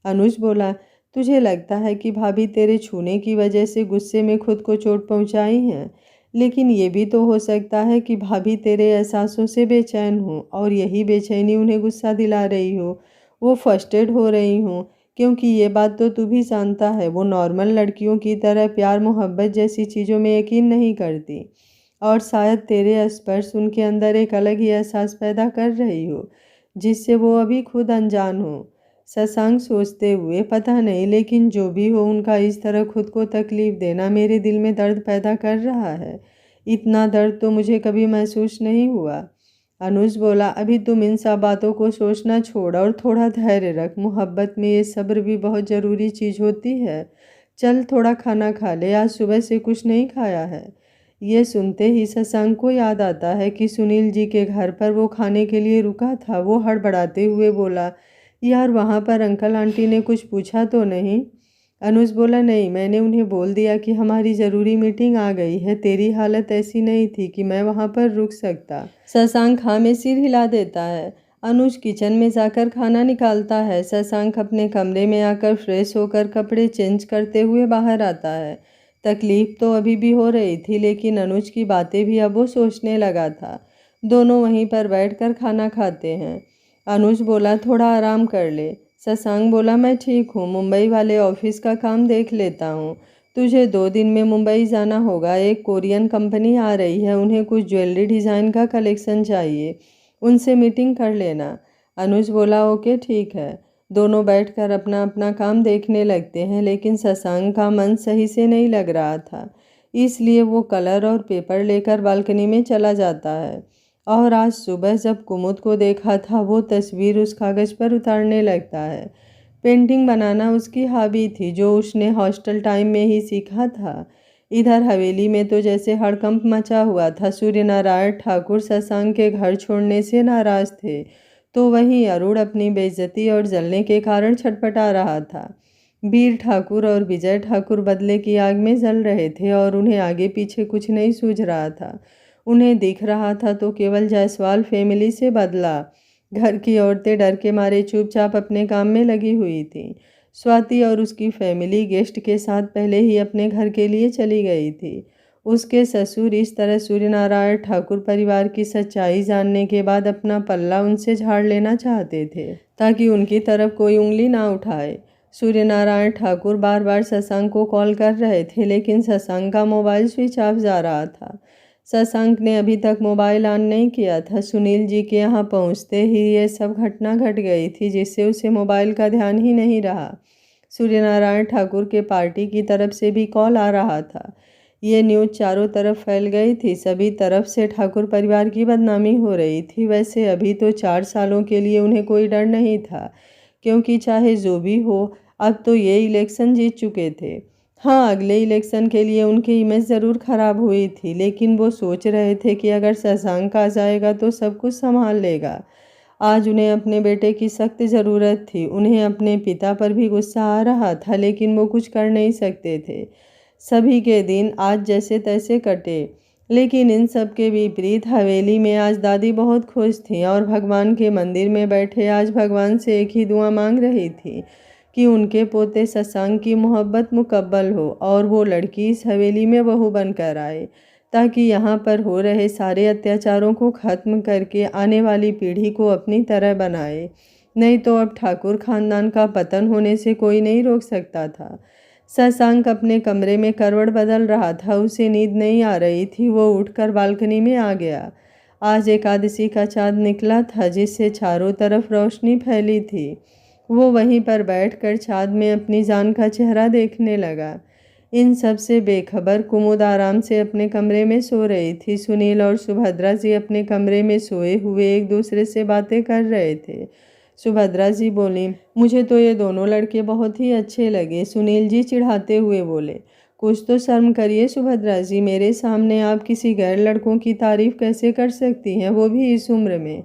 अनुज बोला, तुझे लगता है कि भाभी तेरे छूने की वजह से गुस्से में खुद को चोट पहुंचाई है, लेकिन ये भी तो हो सकता है कि भाभी तेरे एहसासों से बेचैन हो और यही बेचैनी उन्हें गुस्सा दिला रही हो, वो फ्रस्ट्रेट हो रही हो, क्योंकि ये बात तो तू भी जानता है, वो नॉर्मल लड़कियों की तरह प्यार मोहब्बत जैसी चीज़ों में यकीन नहीं करती, और शायद तेरे स्पर्श उनके अंदर एक अलग ही एहसास पैदा कर रही हो, जिससे वो अभी खुद अनजान हो। शशांक सोचते हुए, पता नहीं, लेकिन जो भी हो, उनका इस तरह खुद को तकलीफ देना मेरे दिल में दर्द पैदा कर रहा है। इतना दर्द तो मुझे कभी महसूस नहीं हुआ। अनुज बोला, अभी तुम इन सब बातों को सोचना छोड़ और थोड़ा धैर्य रख, मोहब्बत में ये सब्र भी बहुत ज़रूरी चीज़ होती है। चल थोड़ा खाना खा ले, आज सुबह से कुछ नहीं खाया है। ये सुनते ही शशांक को याद आता है कि सुनील जी के घर पर वो खाने के लिए रुका था। वो हड़बड़ाते हुए बोला, यार वहाँ पर अंकल आंटी ने कुछ पूछा तो नहीं। अनुज बोला, नहीं, मैंने उन्हें बोल दिया कि हमारी ज़रूरी मीटिंग आ गई है, तेरी हालत ऐसी नहीं थी कि मैं वहाँ पर रुक सकता। शशांक हाँ में सिर हिला देता है। अनुज किचन में जाकर खाना निकालता है। शशांक अपने कमरे में आकर फ्रेश होकर कपड़े चेंज करते हुए बाहर आता है। तकलीफ तो अभी भी हो रही थी, लेकिन अनुज की बातें भी अब वो सोचने लगा था। दोनों वहीं पर बैठकर खाना खाते हैं। अनुज बोला, थोड़ा आराम कर ले। शशांक बोला, मैं ठीक हूँ, मुंबई वाले ऑफिस का काम देख लेता हूँ। तुझे 2 दिन में मुंबई जाना होगा, एक कोरियन कंपनी आ रही है, उन्हें कुछ ज्वेलरी डिज़ाइन का कलेक्शन चाहिए, उनसे मीटिंग कर लेना। अनुज बोला, ओके ठीक है। दोनों बैठकर अपना अपना काम देखने लगते हैं, लेकिन शशांक का मन सही से नहीं लग रहा था, इसलिए वो कलर और पेपर लेकर बालकनी में चला जाता है। और आज सुबह जब कुमुद को देखा था, वो तस्वीर उस कागज़ पर उतारने लगता है। पेंटिंग बनाना उसकी हॉबी थी, जो उसने हॉस्टल टाइम में ही सीखा था। इधर हवेली में तो जैसे हड़कंप मचा हुआ था। सूर्यनारायण ठाकुर शशांक के घर छोड़ने से नाराज थे, तो वहीं अरुण अपनी बेइज्जती और जलने के कारण छटपटा रहा था। वीर ठाकुर और विजय ठाकुर बदले की आग में जल रहे थे और उन्हें आगे पीछे कुछ नहीं सूझ रहा था। उन्हें दिख रहा था तो केवल जायसवाल फैमिली से बदला। घर की औरतें डर के मारे चुपचाप अपने काम में लगी हुई थीं। स्वाति और उसकी फैमिली गेस्ट के साथ पहले ही अपने घर के लिए चली गई थी। उसके ससुर इस तरह सूर्यनारायण ठाकुर परिवार की सच्चाई जानने के बाद अपना पल्ला उनसे झाड़ लेना चाहते थे, ताकि उनकी तरफ कोई उंगली ना उठाए। सूर्यनारायण ठाकुर बार बार शशांक को कॉल कर रहे थे, लेकिन शशांक का मोबाइल स्विच ऑफ जा रहा था। शशांक ने अभी तक मोबाइल ऑन नहीं किया था। सुनील जी के यहाँ पहुँचते ही ये सब घटना घट गई थी, जिससे उसे मोबाइल का ध्यान ही नहीं रहा। सूर्यनारायण ठाकुर के पार्टी की तरफ से भी कॉल आ रहा था। ये न्यूज़ चारों तरफ फैल गई थी। सभी तरफ से ठाकुर परिवार की बदनामी हो रही थी। वैसे अभी तो 4 सालों के लिए उन्हें कोई डर नहीं था, क्योंकि चाहे जो भी हो, अब तो ये इलेक्शन जीत चुके थे। हाँ, अगले इलेक्शन के लिए उनकी इमेज ज़रूर खराब हुई थी, लेकिन वो सोच रहे थे कि अगर शशांक आ जाएगा तो सब कुछ संभाल लेगा। आज उन्हें अपने बेटे की सख्त ज़रूरत थी। उन्हें अपने पिता पर भी गुस्सा आ रहा था, लेकिन वो कुछ कर नहीं सकते थे। सभी के दिन आज जैसे तैसे कटे, लेकिन इन सब के विपरीत हवेली में आज दादी बहुत खुश थीं और भगवान के मंदिर में बैठे आज भगवान से एक ही दुआ मांग रही थी कि उनके पोते शशांक की मोहब्बत मुकब्बल हो और वो लड़की इस हवेली में बहू बनकर आए, ताकि यहाँ पर हो रहे सारे अत्याचारों को ख़त्म करके आने वाली पीढ़ी को अपनी तरह बनाए। नहीं तो अब ठाकुर खानदान का पतन होने से कोई नहीं रोक सकता था। शशांक अपने कमरे में करवट बदल रहा था। उसे नींद नहीं आ रही थी। वो उठकर बालकनी में आ गया। आज एकादशी का चाँद निकला था, जिससे चारों तरफ रोशनी फैली थी। वो वहीं पर बैठकर चाँद में अपनी जान का चेहरा देखने लगा। इन सब से बेखबर कुमुद आराम से अपने कमरे में सो रही थी। सुनील और सुभद्रा जी अपने कमरे में सोए हुए एक दूसरे से बातें कर रहे थे। सुभद्रा जी बोली, मुझे तो ये दोनों लड़के बहुत ही अच्छे लगे। सुनील जी चिढ़ाते हुए बोले, कुछ तो शर्म करिए सुभद्रा जी, मेरे सामने आप किसी गैर लड़कों की तारीफ कैसे कर सकती हैं, वो भी इस उम्र में।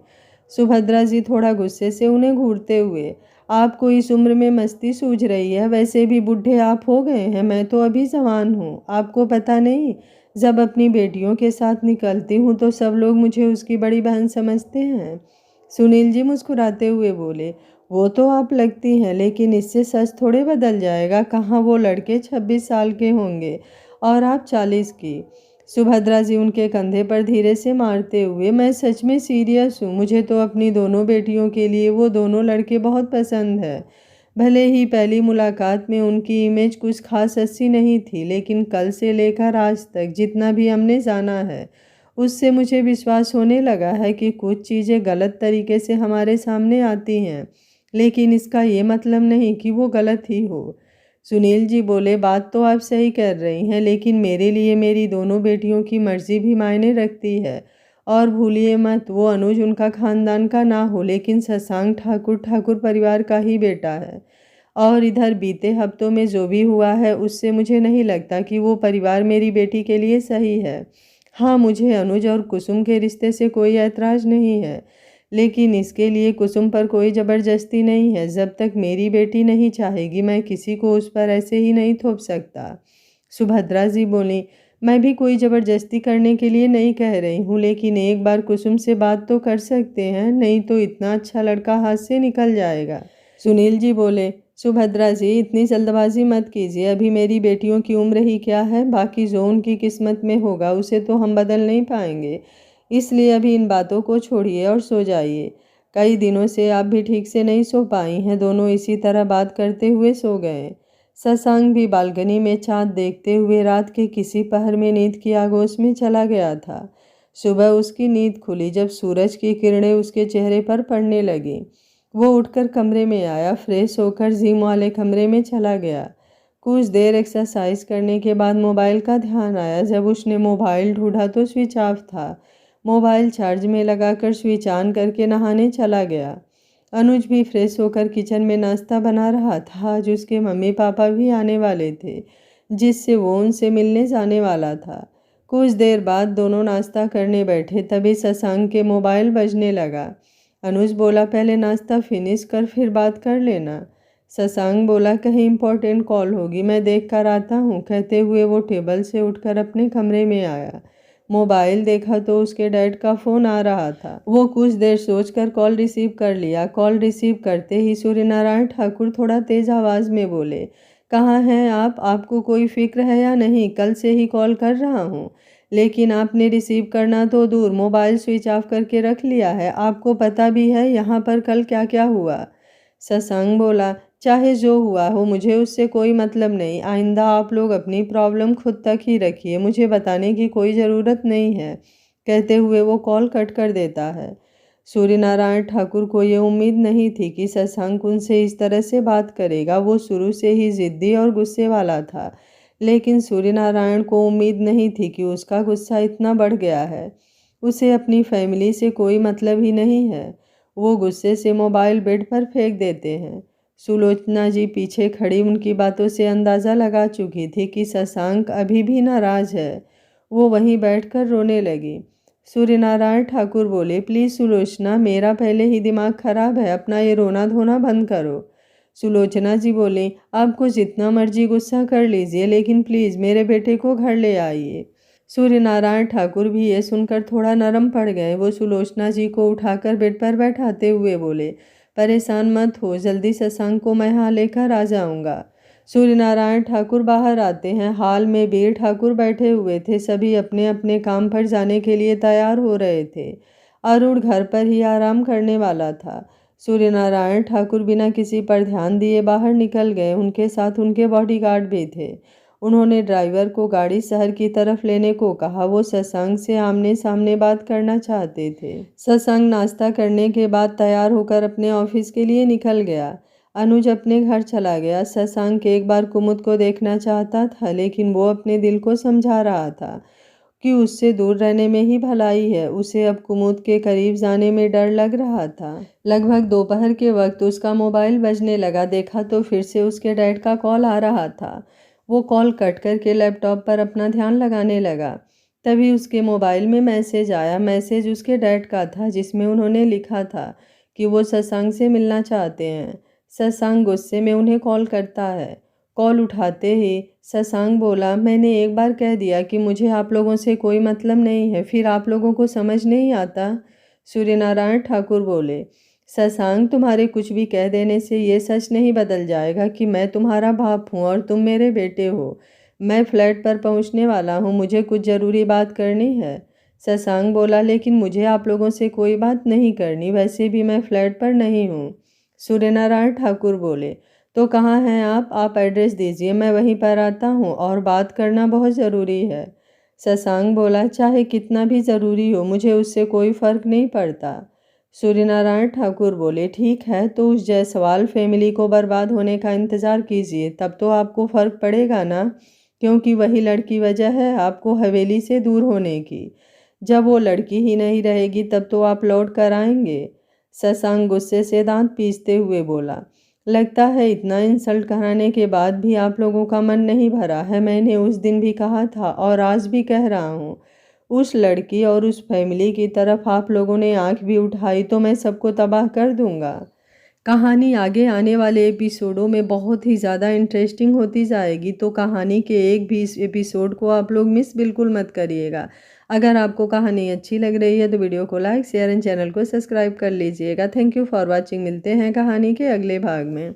सुभद्रा जी थोड़ा गुस्से से उन्हें घूरते हुए, आपको इस उम्र में मस्ती सूझ रही है, वैसे भी बूढ़े आप हो गए हैं, मैं तो अभी जवान हूँ। आपको पता नहीं, जब अपनी बेटियों के साथ निकलती हूँ तो सब लोग मुझे उसकी बड़ी बहन समझते हैं। सुनील जी मुस्कुराते हुए बोले, वो तो आप लगती हैं, लेकिन इससे सच थोड़े बदल जाएगा। कहाँ वो लड़के 26 साल के होंगे और आप 40 की। सुभद्रा जी उनके कंधे पर धीरे से मारते हुए, मैं सच में सीरियस हूँ। मुझे तो अपनी दोनों बेटियों के लिए वो दोनों लड़के बहुत पसंद है। भले ही पहली मुलाकात में उनकी इमेज कुछ खास अच्छी नहीं थी, लेकिन कल से लेकर आज तक जितना भी हमने जाना है, उससे मुझे विश्वास होने लगा है कि कुछ चीज़ें गलत तरीके से हमारे सामने आती हैं, लेकिन इसका ये मतलब नहीं कि वो गलत ही हो। सुनील जी बोले, बात तो आप सही कर रही हैं, लेकिन मेरे लिए मेरी दोनों बेटियों की मर्जी भी मायने रखती है। और भूलिए मत, वो अनुज उनका खानदान का ना हो, लेकिन शशांक ठाकुर परिवार का ही बेटा है। और इधर बीते हफ्तों में जो भी हुआ है, उससे मुझे नहीं लगता कि वो परिवार मेरी बेटी के लिए सही है। हाँ, मुझे अनुज और कुसुम के रिश्ते से कोई ऐतराज़ नहीं है, लेकिन इसके लिए कुसुम पर कोई ज़बरदस्ती नहीं है। जब तक मेरी बेटी नहीं चाहेगी, मैं किसी को उस पर ऐसे ही नहीं थोप सकता। सुभद्रा जी बोली, मैं भी कोई ज़बरदस्ती करने के लिए नहीं कह रही हूँ, लेकिन एक बार कुसुम से बात तो कर सकते हैं, नहीं तो इतना अच्छा लड़का हाथ से निकल जाएगा। सुनील जी बोले, सुभद्रा जी इतनी जल्दबाजी मत कीजिए, अभी मेरी बेटियों की उम्र ही क्या है, बाकी जो उनकी किस्मत में होगा उसे तो हम बदल नहीं पाएंगे। इसलिए अभी इन बातों को छोड़िए और सो जाइए। कई दिनों से आप भी ठीक से नहीं सो पाई हैं। दोनों इसी तरह बात करते हुए सो गए। शशांक भी बालकनी में चाँद देखते हुए रात के किसी पहर में नींद की आगोश में चला गया था। सुबह उसकी नींद खुली जब सूरज की किरणें उसके चेहरे पर पड़ने लगीं। वो उठकर कमरे में आया, फ्रेश होकर जिम वाले कमरे में चला गया। कुछ देर एक्सरसाइज करने के बाद मोबाइल का ध्यान आया। जब उसने मोबाइल ढूंढा तो स्विच ऑफ था। मोबाइल चार्ज में लगाकर स्विच ऑन करके नहाने चला गया। अनुज भी फ्रेश होकर किचन में नाश्ता बना रहा था। आज उसके मम्मी पापा भी आने वाले थे, जिससे वो उनसे मिलने जाने वाला था। कुछ देर बाद दोनों नाश्ता करने बैठे, तभी शशांक के मोबाइल बजने लगा। अनुज बोला, पहले नाश्ता फिनिश कर फिर बात कर लेना। शशांक बोला, कहीं इम्पोर्टेंट कॉल होगी, मैं देख कर आता हूँ। कहते हुए वो टेबल से उठकर अपने कमरे में आया। मोबाइल देखा तो उसके डैड का फ़ोन आ रहा था। वो कुछ देर सोचकर कॉल रिसीव कर लिया। कॉल रिसीव करते ही सूर्यनारायण ठाकुर थोड़ा तेज आवाज़ में बोले, कहाँ हैं आप? आपको कोई फिक्र है या नहीं? कल से ही कॉल कर रहा हूँ, लेकिन आपने रिसीव करना तो दूर, मोबाइल स्विच ऑफ करके रख लिया है। आपको पता भी है यहाँ पर कल क्या क्या हुआ? शशांक बोला, चाहे जो हुआ हो मुझे उससे कोई मतलब नहीं। आइंदा आप लोग अपनी प्रॉब्लम खुद तक ही रखिए, मुझे बताने की कोई ज़रूरत नहीं है। कहते हुए वो कॉल कट कर देता है। सूर्यनारायण ठाकुर को ये उम्मीद नहीं थी कि शशांक उनसे इस तरह से बात करेगा। वो शुरू से ही ज़िद्दी और गुस्से वाला था, लेकिन सूर्यनारायण को उम्मीद नहीं थी कि उसका गुस्सा इतना बढ़ गया है। उसे अपनी फैमिली से कोई मतलब ही नहीं है। वो गुस्से से मोबाइल बेड पर फेंक देते हैं। सुलोचना जी पीछे खड़ी उनकी बातों से अंदाज़ा लगा चुकी थी कि शशांक अभी भी नाराज़ है। वो वहीं बैठकर रोने लगी। सूर्यनारायण ठाकुर बोले, प्लीज़ सुलोचना, मेरा पहले ही दिमाग खराब है, अपना ये रोना धोना बंद करो। सुलोचना जी बोली, आपको जितना मर्जी गुस्सा कर लीजिए, लेकिन प्लीज़ मेरे बेटे को घर ले आइए। सूर्यनारायण ठाकुर भी ये सुनकर थोड़ा नरम पड़ गए। वो सुलोचना जी को उठाकर बेड पर बैठाते हुए बोले, परेशान मत हो, जल्दी शशांक को मैं यहाँ लेकर आ जाऊँगा। सूर्यनारायण ठाकुर बाहर आते हैं। हाल में वीर ठाकुर बैठे हुए थे। सभी अपने अपने काम पर जाने के लिए तैयार हो रहे थे। अरुण घर पर ही आराम करने वाला था। सूर्यनारायण ठाकुर बिना किसी पर ध्यान दिए बाहर निकल गए। उनके साथ उनके बॉडीगार्ड भी थे। उन्होंने ड्राइवर को गाड़ी शहर की तरफ लेने को कहा। वो शशांक से आमने सामने बात करना चाहते थे। शशांक नाश्ता करने के बाद तैयार होकर अपने ऑफिस के लिए निकल गया। अनुज अपने घर चला गया। शशांक एक बार कुमुद को देखना चाहता था, लेकिन वो अपने दिल को समझा रहा था कि उससे दूर रहने में ही भलाई है। उसे अब कुमुद के करीब जाने में डर लग रहा था। लगभग दोपहर के वक्त उसका मोबाइल बजने लगा। देखा तो फिर से उसके डैड का कॉल आ रहा था। वो कॉल कट करके लैपटॉप पर अपना ध्यान लगाने लगा। तभी उसके मोबाइल में मैसेज आया। मैसेज उसके डैड का था, जिसमें उन्होंने लिखा था कि वो शशांक से मिलना चाहते हैं। शशांक गुस्से में उन्हें कॉल करता है। कॉल उठाते ही शशांक बोला, मैंने एक बार कह दिया कि मुझे आप लोगों से कोई मतलब नहीं है, फिर आप लोगों को समझ नहीं आता। सूर्यनारायण ठाकुर बोले, शशांक, तुम्हारे कुछ भी कह देने से ये सच नहीं बदल जाएगा कि मैं तुम्हारा बाप हूँ और तुम मेरे बेटे हो। मैं फ्लैट पर पहुँचने वाला हूँ, मुझे कुछ ज़रूरी बात करनी है। शशांक बोला, लेकिन मुझे आप लोगों से कोई बात नहीं करनी, वैसे भी मैं फ्लैट पर नहीं हूँ। सूर्यनारायण ठाकुर बोले, तो कहाँ हैं आप एड्रेस दीजिए, मैं वहीं पर आता हूँ और बात करना बहुत ज़रूरी है। शशांक बोला, चाहे कितना भी ज़रूरी हो, मुझे उससे कोई फ़र्क नहीं पड़ता। सूर्यनारायण ठाकुर बोले, ठीक है, तो उस जायसवाल फैमिली को बर्बाद होने का इंतज़ार कीजिए, तब तो आपको फ़र्क पड़ेगा ना, क्योंकि वही लड़की वजह है आपको हवेली से दूर होने की। जब वो लड़की ही नहीं रहेगी तब तो आप लौट कर आएंगे। शशांक गुस्से से दांत पीसते हुए बोला, लगता है इतना इंसल्ट कराने के बाद भी आप लोगों का मन नहीं भरा है। मैंने उस दिन भी कहा था और आज भी कह रहा हूँ, उस लड़की और उस फैमिली की तरफ आप लोगों ने आंख भी उठाई तो मैं सबको तबाह कर दूंगा। कहानी आगे आने वाले एपिसोडों में बहुत ही ज़्यादा इंटरेस्टिंग होती जाएगी, तो कहानी के एक भी इस एपिसोड को आप लोग मिस बिल्कुल मत करिएगा। अगर आपको कहानी अच्छी लग रही है तो वीडियो को लाइक, शेयर एंड चैनल को सब्सक्राइब कर लीजिएगा। Thank you for watching. मिलते हैं कहानी के अगले भाग में।